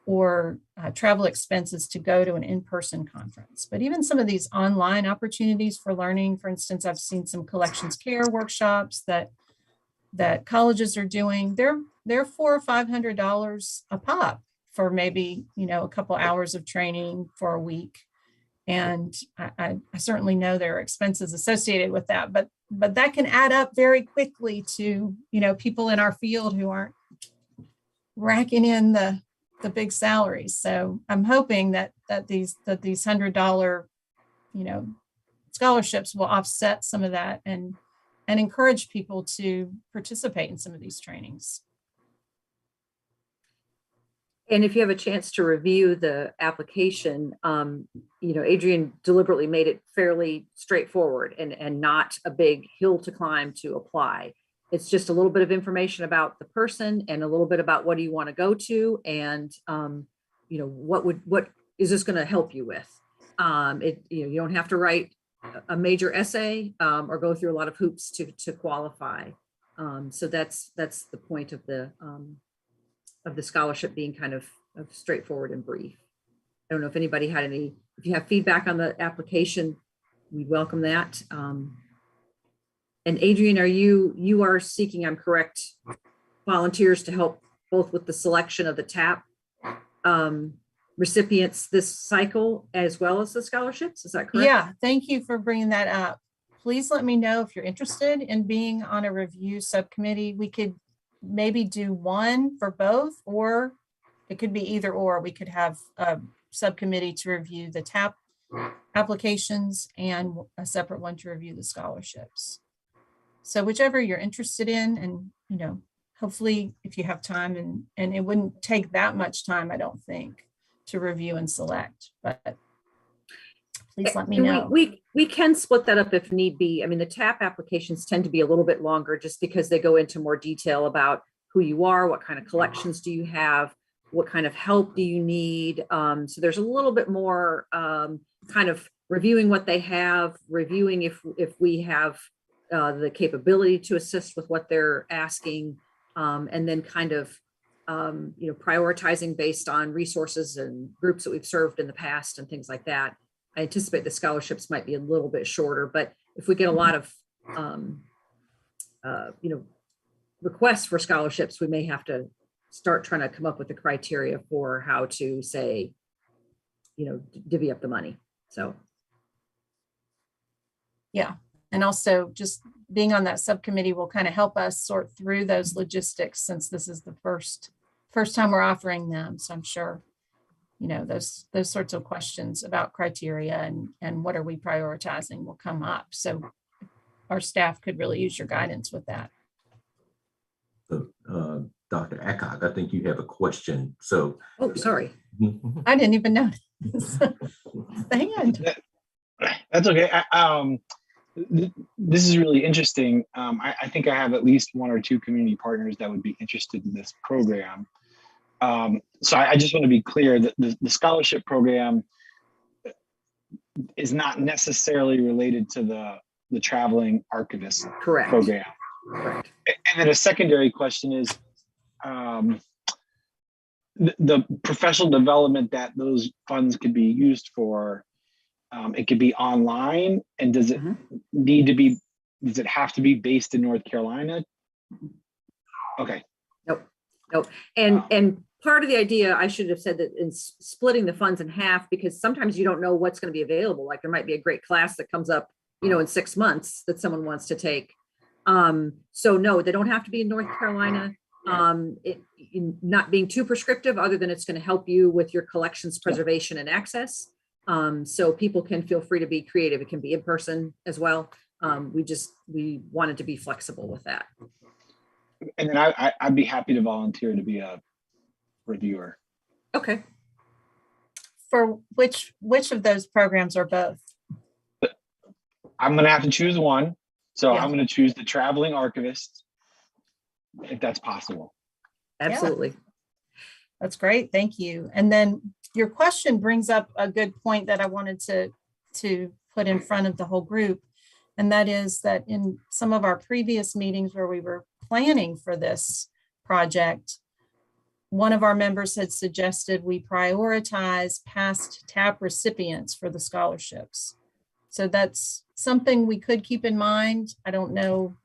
or travel expenses to go to an in-person conference. But even some of these online opportunities for learning, for instance, I've seen some collections care workshops that colleges are doing. They're $400 or $500 a pop for maybe, a couple hours of training for a week. And I certainly know there are expenses associated with that, but that can add up very quickly to, people in our field who aren't racking in the big salaries. So I'm hoping that these $100, scholarships will offset some of that and encourage people to participate in some of these trainings. And if you have a chance to review the application, Adrian deliberately made it fairly straightforward and not a big hill to climb to apply. It's just a little bit of information about the person and a little bit about what do you want to go to and, what is this going to help you with? You don't have to write a major essay or go through a lot of hoops to qualify. So that's the point of the scholarship being kind of straightforward and brief. I don't know if anybody had if you have feedback on the application, we welcome that. And Adrian, you are seeking, I'm correct, volunteers to help both with the selection of the TAP recipients this cycle as well as the scholarships, is that correct? Yeah, thank you for bringing that up. Please let me know if you're interested in being on a review subcommittee. We could maybe do one for both, or it could be either or. We could have a subcommittee to review the TAP applications and a separate one to review the scholarships. So whichever you're interested in, and hopefully if you have time, and it wouldn't take that much time, I don't think, to review and select, but please let me know. We can split that up if need be. I mean, the TAP applications tend to be a little bit longer just because they go into more detail about who you are, what kind of collections do you have, what kind of help do you need. So there's a little bit more kind of reviewing what they have, reviewing if we have the capability to assist with what they're asking, and then kind of prioritizing based on resources and groups that we've served in the past and things like that. I anticipate the scholarships might be a little bit shorter, but if we get a lot of requests for scholarships, we may have to start trying to come up with the criteria for how to say, divvy up the money. So. Yeah. And also just being on that subcommittee will kind of help us sort through those logistics, since this is the first time we're offering them. So I'm sure, those sorts of questions about criteria and what are we prioritizing will come up. So our staff could really use your guidance with that. Dr. Acog, I think you have a question. So. Oh, sorry. I didn't even notice. The hand. That's okay. This is really interesting. I think I have at least one or two community partners that would be interested in this program. So I just want to be clear that the scholarship program is not necessarily related to the traveling archivist Correct. program. Correct. And then a secondary question is the professional development that those funds could be used for. It could be online, and does it does it have to be based in North Carolina? Okay. Nope. And part of the idea, I should have said that in splitting the funds in half, because sometimes you don't know what's going to be available. Like there might be a great class that comes up, in 6 months that someone wants to take. So no, they don't have to be in North Carolina. Not being too prescriptive, other than it's going to help you with your collections preservation and access. So people can feel free to be creative. It can be in person as well. We wanted to be flexible with that. And then I'd be happy to volunteer to be a reviewer. Okay. For which of those programs or both? I'm gonna have to choose one. So Yeah. I'm gonna choose the traveling archivist, if that's possible. Absolutely. That's great. Thank you. And then your question brings up a good point that I wanted to put in front of the whole group. And that is that in some of our previous meetings where we were planning for this project, one of our members had suggested we prioritize past TAP recipients for the scholarships. So that's something we could keep in mind. I don't know.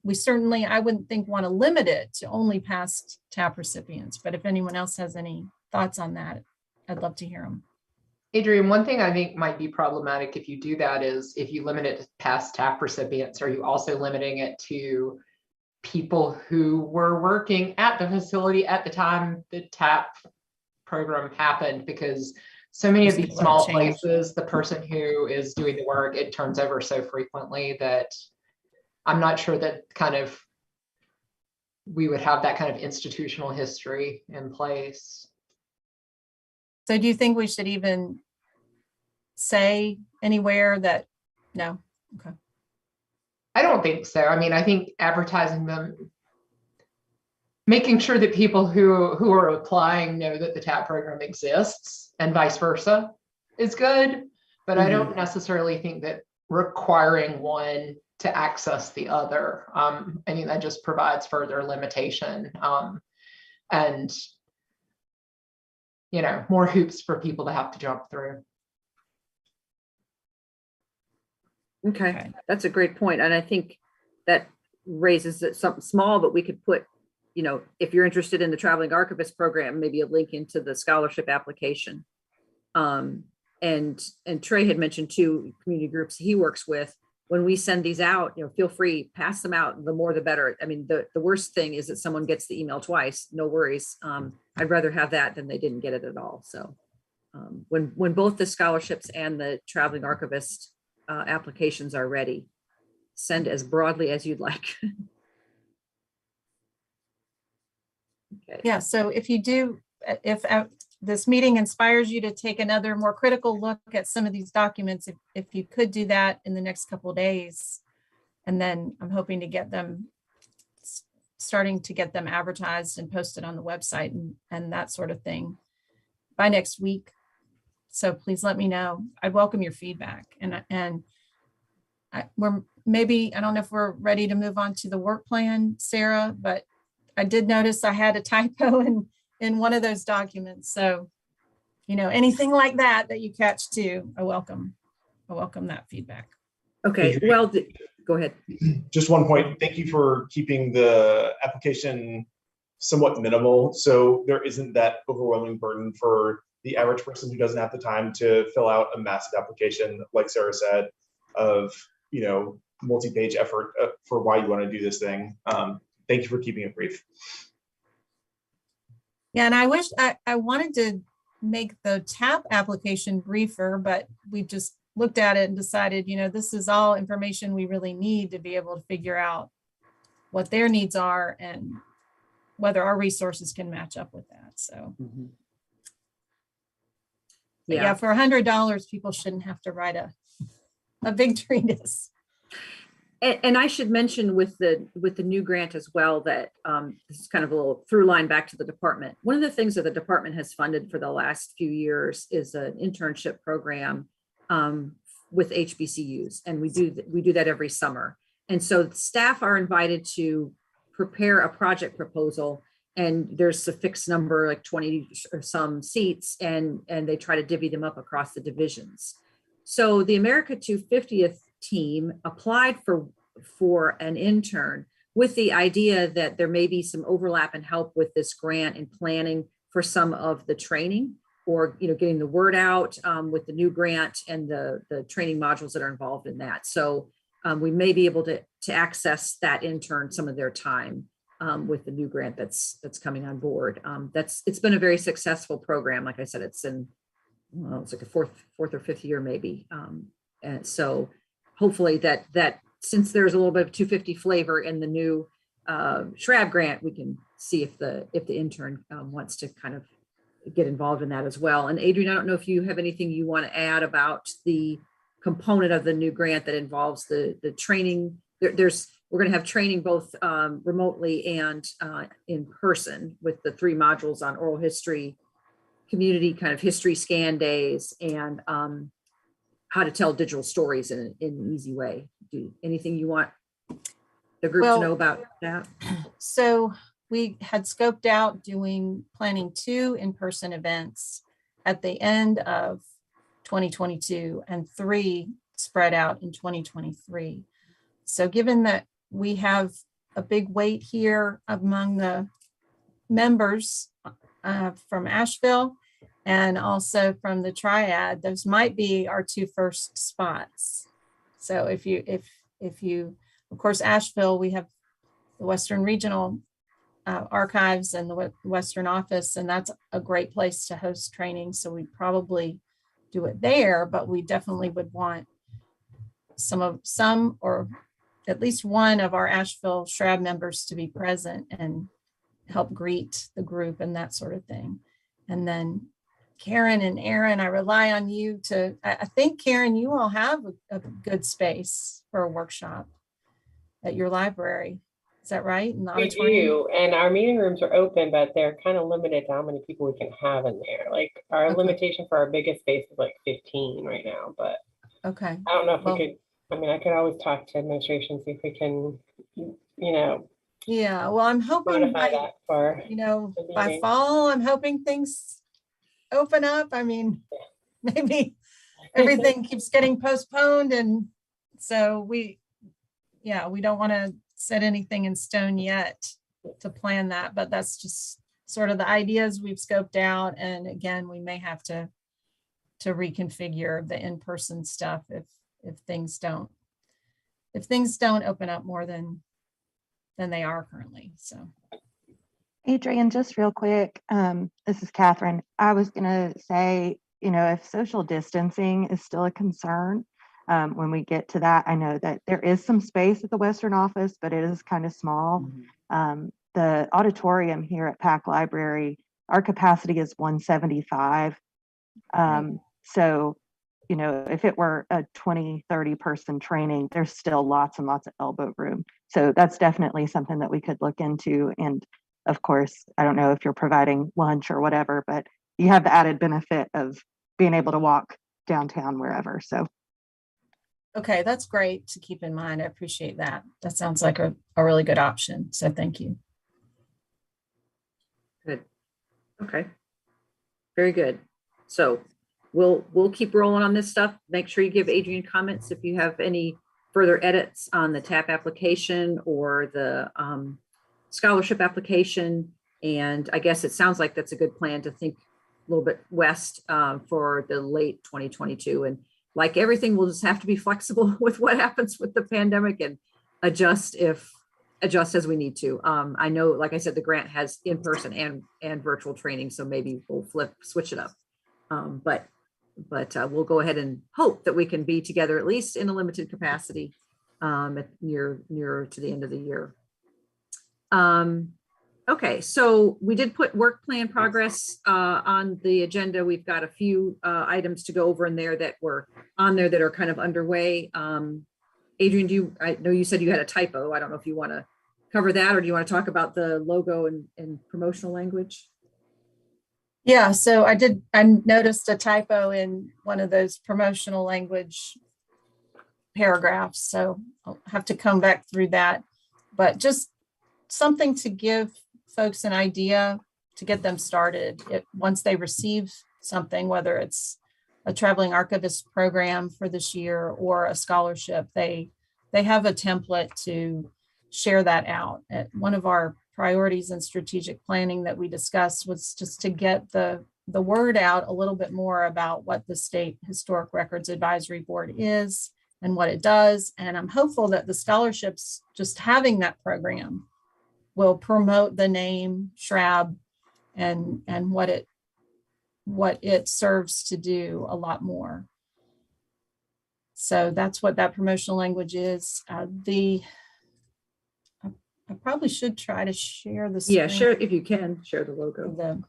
We certainly, I wouldn't think want to limit it to only past TAP recipients, but if anyone else has any thoughts on that, I'd love to hear them. Adrian, one thing I think might be problematic if you do that is if you limit it to past TAP recipients, are you also limiting it to people who were working at the facility at the time the TAP program happened? Because so many of these small places, the person who is doing the work, it turns over so frequently that I'm not sure that we would have that kind of institutional history in place. So do you think we should even say anywhere that, no? Okay. I don't think so. I mean, I think advertising them, making sure that people who are applying know that the TAP program exists and vice versa is good. But I don't necessarily think that requiring one to access the other. I mean, that just provides further limitation and, you know, more hoops for people to have to jump through. Okay, that's a great point. And I think that raises something small, but we could put, you know, if you're interested in the traveling archivist program, maybe a link into the scholarship application. And Trey had mentioned two community groups he works with. When we send these out, you know, feel free, pass them out. The more, the better. I mean, the worst thing is that someone gets the email twice. No worries. I'd rather have that than they didn't get it at all. So when both the scholarships and the traveling archivist applications are ready, send as broadly as you'd like. Okay. Yeah, so if you do, if this meeting inspires you to take another more critical look at some of these documents, if you could do that in the next couple of days, and then I'm hoping to get them, starting to get them advertised and posted on the website and that sort of thing by next week. So please let me know. I'd welcome your feedback. We're maybe, I don't know if we're ready to move on to the work plan, Sarah, but I did notice I had a typo in one of those documents. So, you know, anything like that you catch too, I welcome that feedback. Okay, well, go ahead. Just one point. Thank you for keeping the application somewhat minimal, so there isn't that overwhelming burden for the average person who doesn't have the time to fill out a massive application, like Sarah said, of, you know, multi-page effort for why you want to do this thing. Thank you for keeping it brief. Yeah, and I wish I wanted to make the TAP application briefer, but we just looked at it and decided, you know, this is all information we really need to be able to figure out what their needs are and whether our resources can match up with that. So, yeah, for $100, people shouldn't have to write a big treatise. And I should mention with the new grant as well that this is kind of a little through line back to the department. One of the things that the department has funded for the last few years is an internship program with HBCUs, and we do that every summer. And so staff are invited to prepare a project proposal, and there's a fixed number, like 20 or some seats, and they try to divvy them up across the divisions. So the America 250th team applied for an intern with the idea that there may be some overlap and help with this grant and planning for some of the training, or, you know, getting the word out with the new grant and the training modules that are involved in that. So we may be able to access that intern some of their time with the new grant that's coming on board. It's been a very successful program. Like I said, it's in, well, it's like a fourth or fifth year maybe. And so hopefully that since there's a little bit of 250 flavor in the new Shrab grant, we can see if the intern wants to kind of get involved in that as well. And Adrian, I don't know if you have anything you want to add about the component of the new grant that involves the training. We're going to have training both remotely and in person with the 3 modules on oral history, community kind of history scan days, and how to tell digital stories in an easy way. Anything you want the group to know about that? So we had scoped out planning 2 in-person events at the end of 2022 and 3 spread out in 2023. So given that we have a big weight here among the members from Asheville and also from the Triad, those might be our 2 first spots. So if you, of course, Asheville, we have the Western Regional Archives and the Western Office, and that's a great place to host training. So we'd probably do it there, but we definitely would want some or at least one of our Asheville Shrab members to be present and help greet the group and that sort of thing. And then Karen and Aaron, I rely on you I think Karen, you all have a good space for a workshop at your library. Is that right? In the We auditorium? do, and our meeting rooms are open, but they're kind of limited to how many people we can have in there. Like our Okay. limitation for our biggest space is like 15 right now, but Okay. I don't know if Well, we could, I mean, I could always talk to administration, see if we can, yeah, well, I'm hoping modify that for, the by meeting. fall, I'm hoping things open up. I mean, maybe everything keeps getting postponed. And so we don't want to set anything in stone yet to plan that, but that's just sort of the ideas we've scoped out. And again, we may have to reconfigure the in-person stuff if things don't open up more than they are currently. So Adrian, just real quick, this is Catherine. I was going to say, if social distancing is still a concern, when we get to that, I know that there is some space at the Western Office, but it is kind of small. The auditorium here at Pack Library, our capacity is 175. So, if it were a 20, 30 person training, there's still lots and lots of elbow room. So that's definitely something that we could look into. And of course, I don't know if you're providing lunch or whatever, but you have the added benefit of being able to walk downtown wherever. So. okay, that's great to keep in mind. I appreciate that. That sounds like a really good option. So thank you. Good. Okay. Very good. So we'll keep rolling on this stuff. Make sure you give Adrian comments if you have any further edits on the TAP application or the scholarship application. And I guess it sounds like that's a good plan to think a little bit west for the late 2022. And like everything, we'll just have to be flexible with what happens with the pandemic and adjust as we need to. I know, like I said, the grant has in-person and virtual training, so maybe we'll switch it up. But we'll go ahead and hope that we can be together at least in a limited capacity near to the end of the year. Okay, so we did put work plan progress on the agenda. We've got a few items to go over in there that were on there that are kind of underway. Adrian, I know you said you had a typo. I don't know if you want to cover that, or do you want to talk about the logo and promotional language? Yeah, so I noticed a typo in one of those promotional language paragraphs. So I'll have to come back through that, but just something to give folks an idea to get them started. Once they receive something, whether it's a traveling archivist program for this year or a scholarship, they have a template to share that out. One of our priorities in strategic planning that we discussed was just to get the word out a little bit more about what the State Historic Records Advisory Board is and what it does. And I'm hopeful that the scholarships, just having that program, will promote the name Shrab and what it serves to do a lot more. So that's what that promotional language is. I probably should try to share the Yeah, screen. share, if you can, share the logo. The,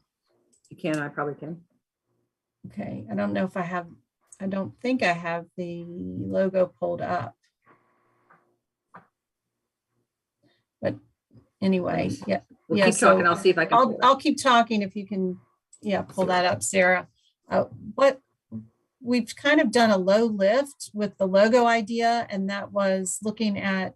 If you can, I probably can. okay, I don't know if I have, I don't think I have the logo pulled up. But anyway, yeah. We'll yeah, keep talking. so I'll see if I can. pull it up. I'll keep talking if you can, yeah, pull that up, Sarah. What we've kind of done a low lift with the logo idea, and that was looking at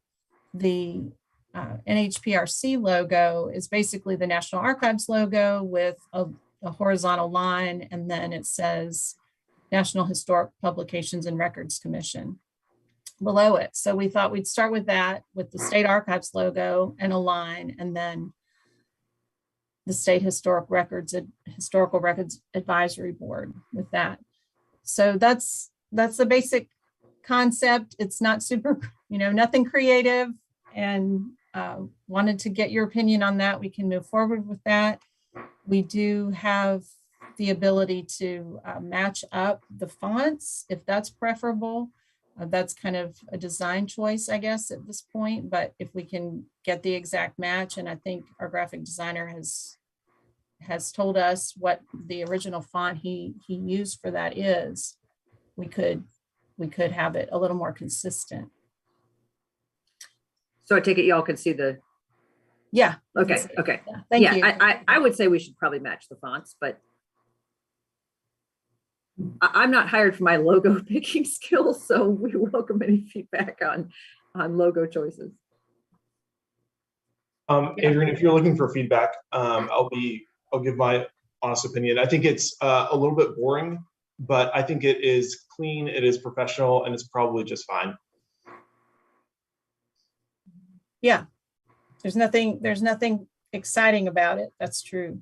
the NHPRC logo is basically the National Archives logo with a horizontal line, and then it says National Historic Publications and Records Commission below it. So we thought we'd start with that, with the State Archives logo and a line, and then the State Historical Records Advisory Board with that. So that's the basic concept. It's not super, nothing creative, and wanted to get your opinion on that. We can move forward with that. We do have the ability to match up the fonts if that's preferable. That's kind of a design choice, I guess, at this point, but if we can get the exact match, and I think our graphic designer has told us what the original font he used for that is, we could have it a little more consistent. So I take it y'all can see the, Yeah. okay, okay. Yeah, thank you. I would say we should probably match the fonts, but I'm not hired for my logo picking skills, so we welcome any feedback on logo choices. Adrian, if you're looking for feedback, I'll give my honest opinion. I think it's a little bit boring, but I think it is clean, it is professional, and it's probably just fine. Yeah, there's nothing exciting about it. That's true.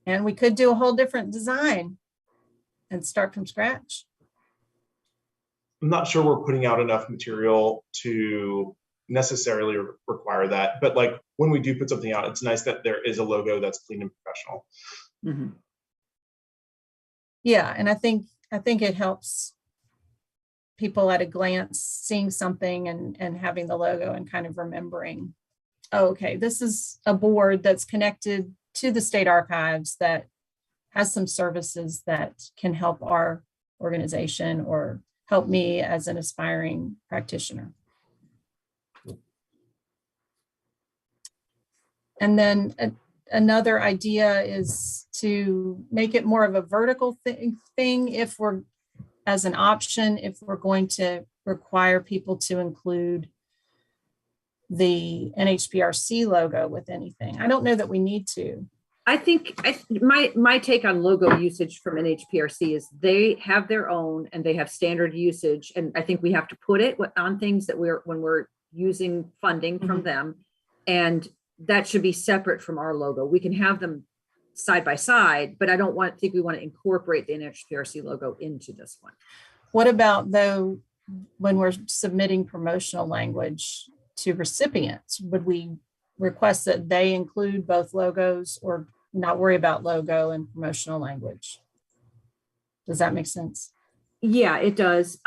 And we could do a whole different design and start from scratch. I'm not sure we're putting out enough material to necessarily require that, but like when we do put something out, it's nice that there is a logo that's clean and professional. Mm-hmm. Yeah, and I think it helps people at a glance seeing something and having the logo and kind of remembering, oh, okay, this is a board that's connected to the state archives that has some services that can help our organization or help me as an aspiring practitioner. And then another idea is to make it more of a vertical thing if we're, as an option, if we're going to require people to include the NHPRC logo with anything. I don't know that we need to. I think my take on logo usage from NHPRC is they have their own and they have standard usage. And I think we have to put it on things that when we're using funding from them, and that should be separate from our logo. We can have them side by side, but I don't think we want to incorporate the NHPRC logo into this one. What about though, when we're submitting promotional language to recipients, would we request that they include both logos or not worry about logo and promotional language? Does that make sense? Yeah, it does.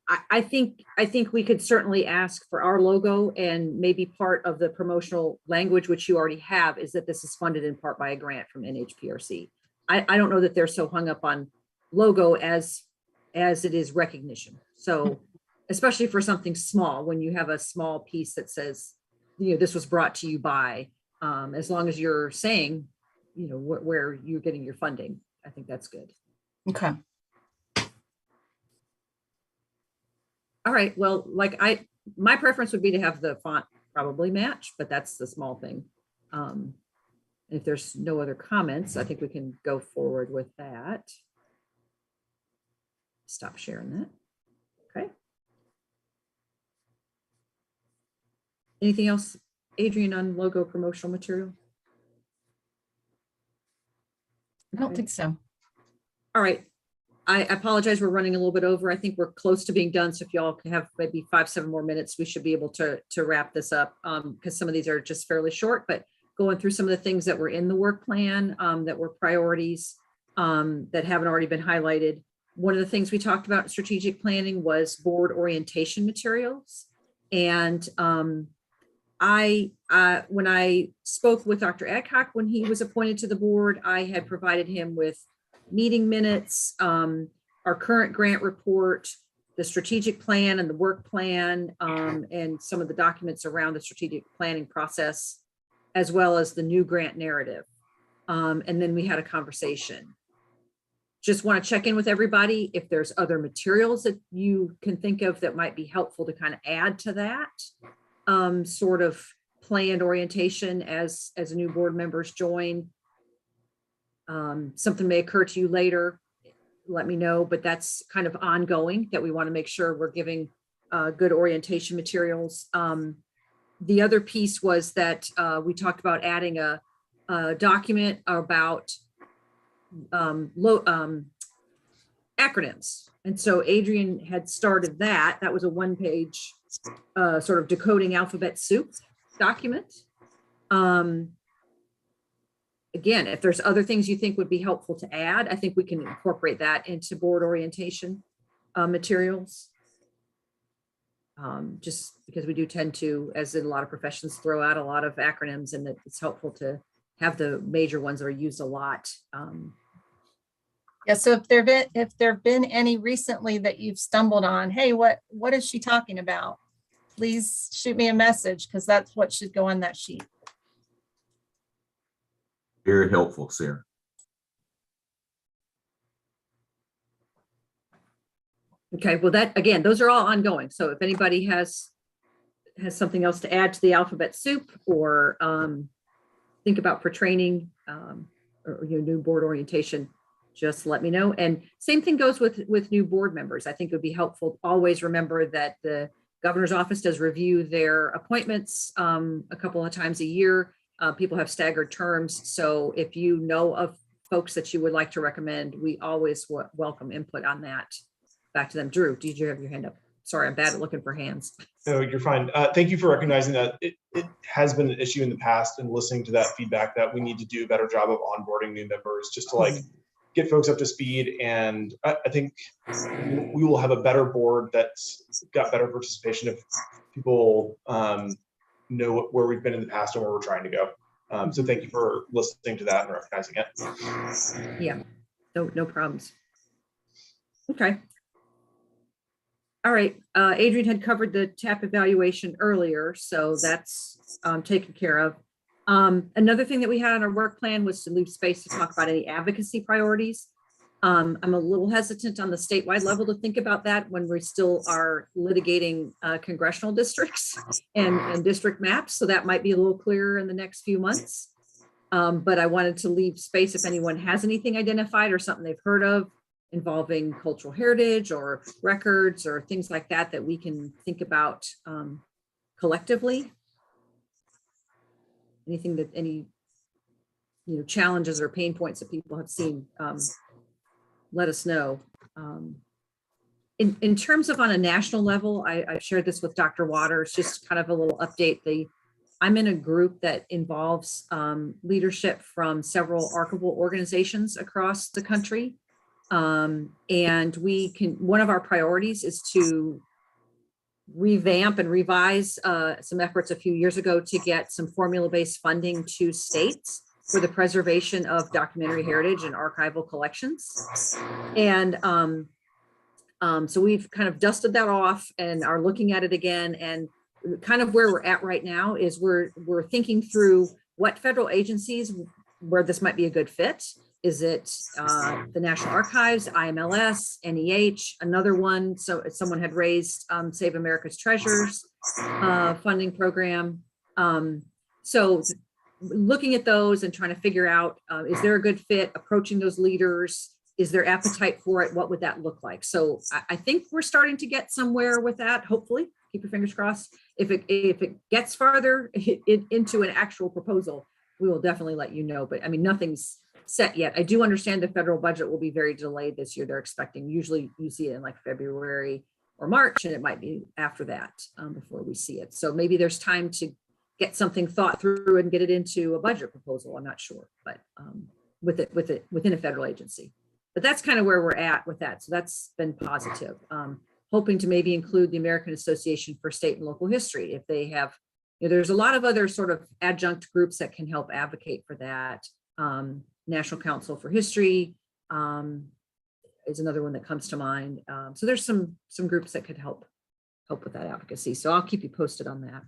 I think we could certainly ask for our logo, and maybe part of the promotional language, which you already have, is that this is funded in part by a grant from NHPRC. I don't know that they're so hung up on logo as it is recognition. So especially for something small, when you have a small piece that says, this was brought to you by, as long as you're saying, where you're getting your funding, I think that's good. Okay. All right, well, my preference would be to have the font probably match, but that's the small thing. If there's no other comments, I think we can go forward with that. Stop sharing that. Okay. Anything else, Adrian, on logo promotional material? I don't think so. All right. I apologize, we're running a little bit over. I think we're close to being done. So if y'all can have maybe 5-7 more minutes, we should be able to wrap this up, because some of these are just fairly short, but going through some of the things that were in the work plan that were priorities that haven't already been highlighted. One of the things we talked about in strategic planning was board orientation materials. And when I spoke with Dr. Adcock when he was appointed to the board, I had provided him with meeting minutes, our current grant report, the strategic plan and the work plan, and some of the documents around the strategic planning process, as well as the new grant narrative. And then we had a conversation. Just want to check in with everybody if there's other materials that you can think of that might be helpful to kind of add to that sort of planned orientation as new board members join. Something may occur to you later, let me know, but that's kind of ongoing, that we want to make sure we're giving good orientation materials. The other piece was that we talked about adding a document about acronyms. And so Adrian had started that. That was a one-page sort of decoding alphabet soup document. Again, if there's other things you think would be helpful to add, I think we can incorporate that into board orientation materials. Just because we do tend to, as in a lot of professions, throw out a lot of acronyms, and that it's helpful to have the major ones that are used a lot. Yeah, so if there've been any recently that you've stumbled on, hey, what is she talking about? Please shoot me a message, because that's what should go on that sheet. Very helpful, Sarah. Okay, well, that, again, those are all ongoing. So if anybody has something else to add to the alphabet soup, or think about for training or new board orientation, just let me know. And same thing goes with new board members. I think it would be helpful to always remember that the governor's office does review their appointments a couple of times a year. People have staggered terms. So if you know of folks that you would like to recommend, we always welcome input on that. Back to them. Drew, did you have your hand up? Sorry, I'm bad at looking for hands. No, you're fine. Thank you for recognizing that it has been an issue in the past, and listening to that feedback that we need to do a better job of onboarding new members, just to like get folks up to speed. And I think we will have a better board that's got better participation if people know where we've been in the past and where we're trying to go. So thank you for listening to that and recognizing it. Yeah, no problems. Okay. All right, Adrian had covered the TAP evaluation earlier, so that's taken care of. Another thing that we had on our work plan was to leave space to talk about any advocacy priorities. I'm a little hesitant on the statewide level to think about that when we still are litigating congressional districts and district maps, so that might be a little clearer in the next few months. But I wanted to leave space if anyone has anything identified or something they've heard of involving cultural heritage or records or things like that, that we can think about collectively. Anything that any challenges or pain points that people have seen, let us know. In terms of on a national level, I shared this with Dr. Waters, just kind of a little update. I'm in a group that involves leadership from several archival organizations across the country. And one of our priorities is to revamp and revise some efforts a few years ago to get some formula-based funding to states for the preservation of documentary heritage and archival collections. And so we've kind of dusted that off and are looking at it again. And kind of where we're at right now is we're thinking through what federal agencies where this might be a good fit. Is it the National Archives, IMLS, NEH, another one? So someone had raised Save America's Treasures funding program. So looking at those and trying to figure out, is there a good fit, approaching those leaders? Is there appetite for it? What would that look like? So I think we're starting to get somewhere with that, hopefully. Keep your fingers crossed. If it gets farther into an actual proposal, we will definitely let you know. But I mean, nothing's set yet. I do understand the federal budget will be very delayed this year. They're expecting, usually you see it in like February or March, and it might be after that before we see it. So maybe there's time to get something thought through and get it into a budget proposal. I'm not sure, but within a federal agency. But that's kind of where we're at with that. So that's been positive. Hoping to maybe include the American Association for State and Local History if they have, there's a lot of other sort of adjunct groups that can help advocate for that. National Council for History is another one that comes to mind. So there's some groups that could help with that advocacy. So I'll keep you posted on that.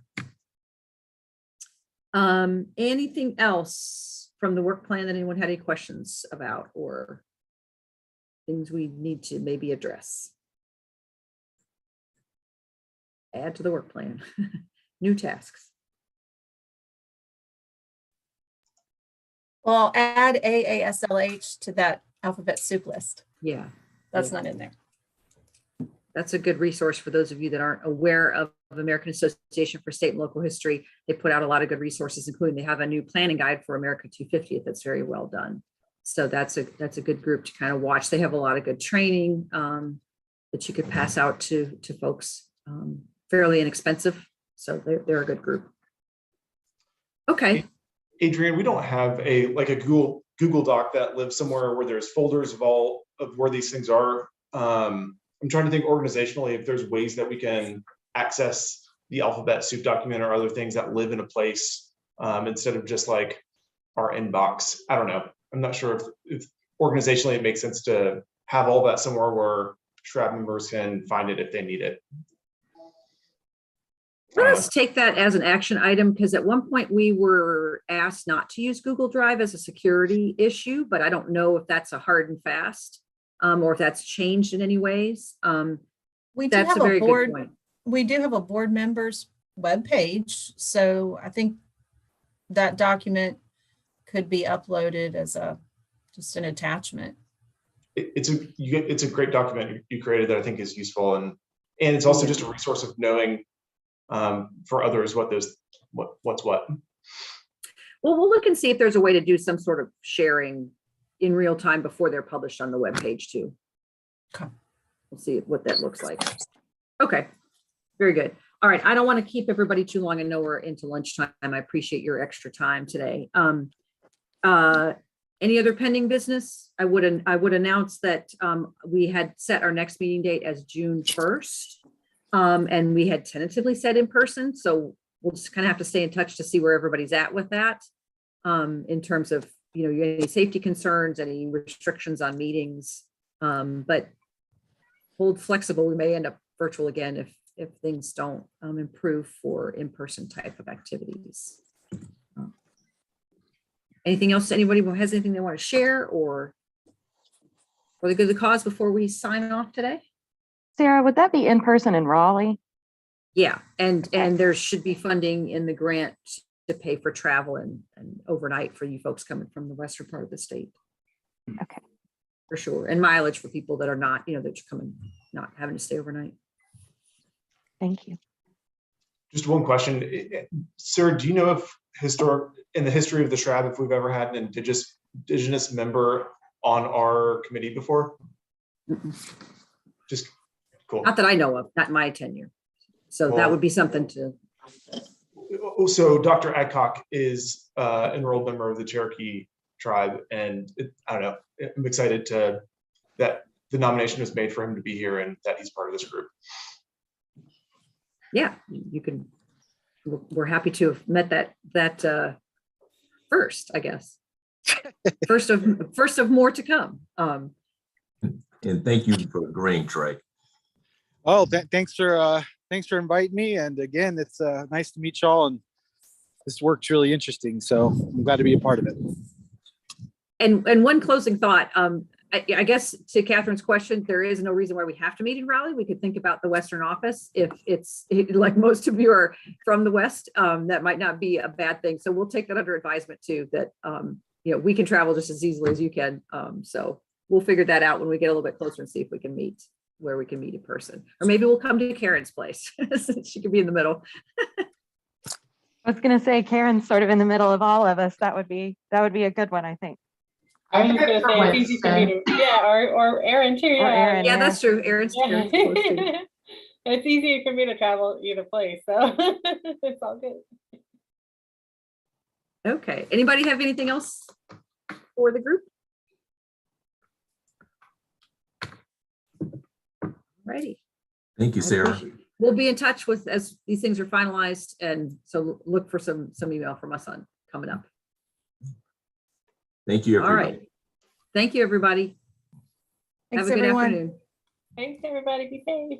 Anything else from the work plan that anyone had any questions about or things we need to maybe address? Add to the work plan. New tasks. Well, add AASLH to that alphabet soup list. Yeah. That's not in there. That's a good resource for those of you that aren't aware of American Association for State and Local History. They put out a lot of good resources, including they have a new planning guide for America 250th that's very well done. So that's a good group to kind of watch. They have a lot of good training that you could pass out to folks, fairly inexpensive. So they're a good group. Okay. Adrian, we don't have a Google Doc that lives somewhere where there's folders of all of where these things are. I'm trying to think organizationally if there's ways that we can access the alphabet soup document or other things that live in a place instead of just like our inbox. I don't know. I'm not sure if organizationally it makes sense to have all that somewhere where SHRAB members can find it if they need it. Let us take that as an action item, because at one point we were asked not to use Google Drive as a security issue, but I don't know if that's a hard and fast or if that's changed in any ways. We do That's have a very a board. good point. We do have a board members webpage, so I think that document could be uploaded as just an attachment. It's a great document you created that I think is useful, and it's also just a resource of knowing for others what's what. Well, we'll look and see if there's a way to do some sort of sharing in real time before they're published on the webpage too. Okay. We'll see what that looks like. Okay, very good. All right, I don't want to keep everybody too long. I know we're into lunchtime. I appreciate your extra time today. Any other pending business? I would announce that we had set our next meeting date as June 1st. And we had tentatively said in person. So we'll just kind of have to stay in touch to see where everybody's at with that. In terms of, any safety concerns, any restrictions on meetings, but hold flexible. We may end up virtual again if things don't improve for in-person type of activities. Anything else? Anybody who has anything they want to share or for the good of the cause before we sign off today? Sarah, would that be in person in Raleigh? Yeah, and there should be funding in the grant to pay for travel and overnight for you folks coming from the western part of the state. Okay. For sure. And mileage for people that are not, that you're coming, not having to stay overnight. Thank you. Just one question, Sarah, do you know if in the history of the SHRAB, if we've ever had an indigenous member on our committee before? Just cool. Not that I know of, not my tenure. So that would be something to. So Dr. Adcock is enrolled member of the Cherokee tribe, and I don't know, I'm excited that the nomination was made for him to be here and that he's part of this group. Yeah, you can. We're happy to have met that first, I guess. first of more to come. And thank you for agreeing, Trey. Oh, thanks for inviting me. And again, it's nice to meet y'all. And this work's really interesting, so I'm glad to be a part of it. And one closing thought. I guess to Catherine's question, there is no reason why we have to meet in Raleigh. We could think about the Western office. If it's like most of you are from the West, that might not be a bad thing. So we'll take that under advisement too, that, we can travel just as easily as you can. So we'll figure that out when we get a little bit closer and see if we can meet where we can meet in person, or maybe we'll come to Karen's place. She could be in the middle. I was going to say Karen's sort of in the middle of all of us. That would be a good one, I think. I was gonna say it's easy for me to, or Aaron too. Or Aaron, yeah, that's true. Aaron's close too. It's easy for me to travel either place, so it's all good. Okay, anybody have anything else for the group? Righty. Thank you, Sarah. We'll be in touch with as these things are finalized, and so look for some email from us on coming up. Thank you, All everybody. right. Thank you, everybody. Thanks, Have a good everyone. afternoon. Thanks, everybody. Be safe.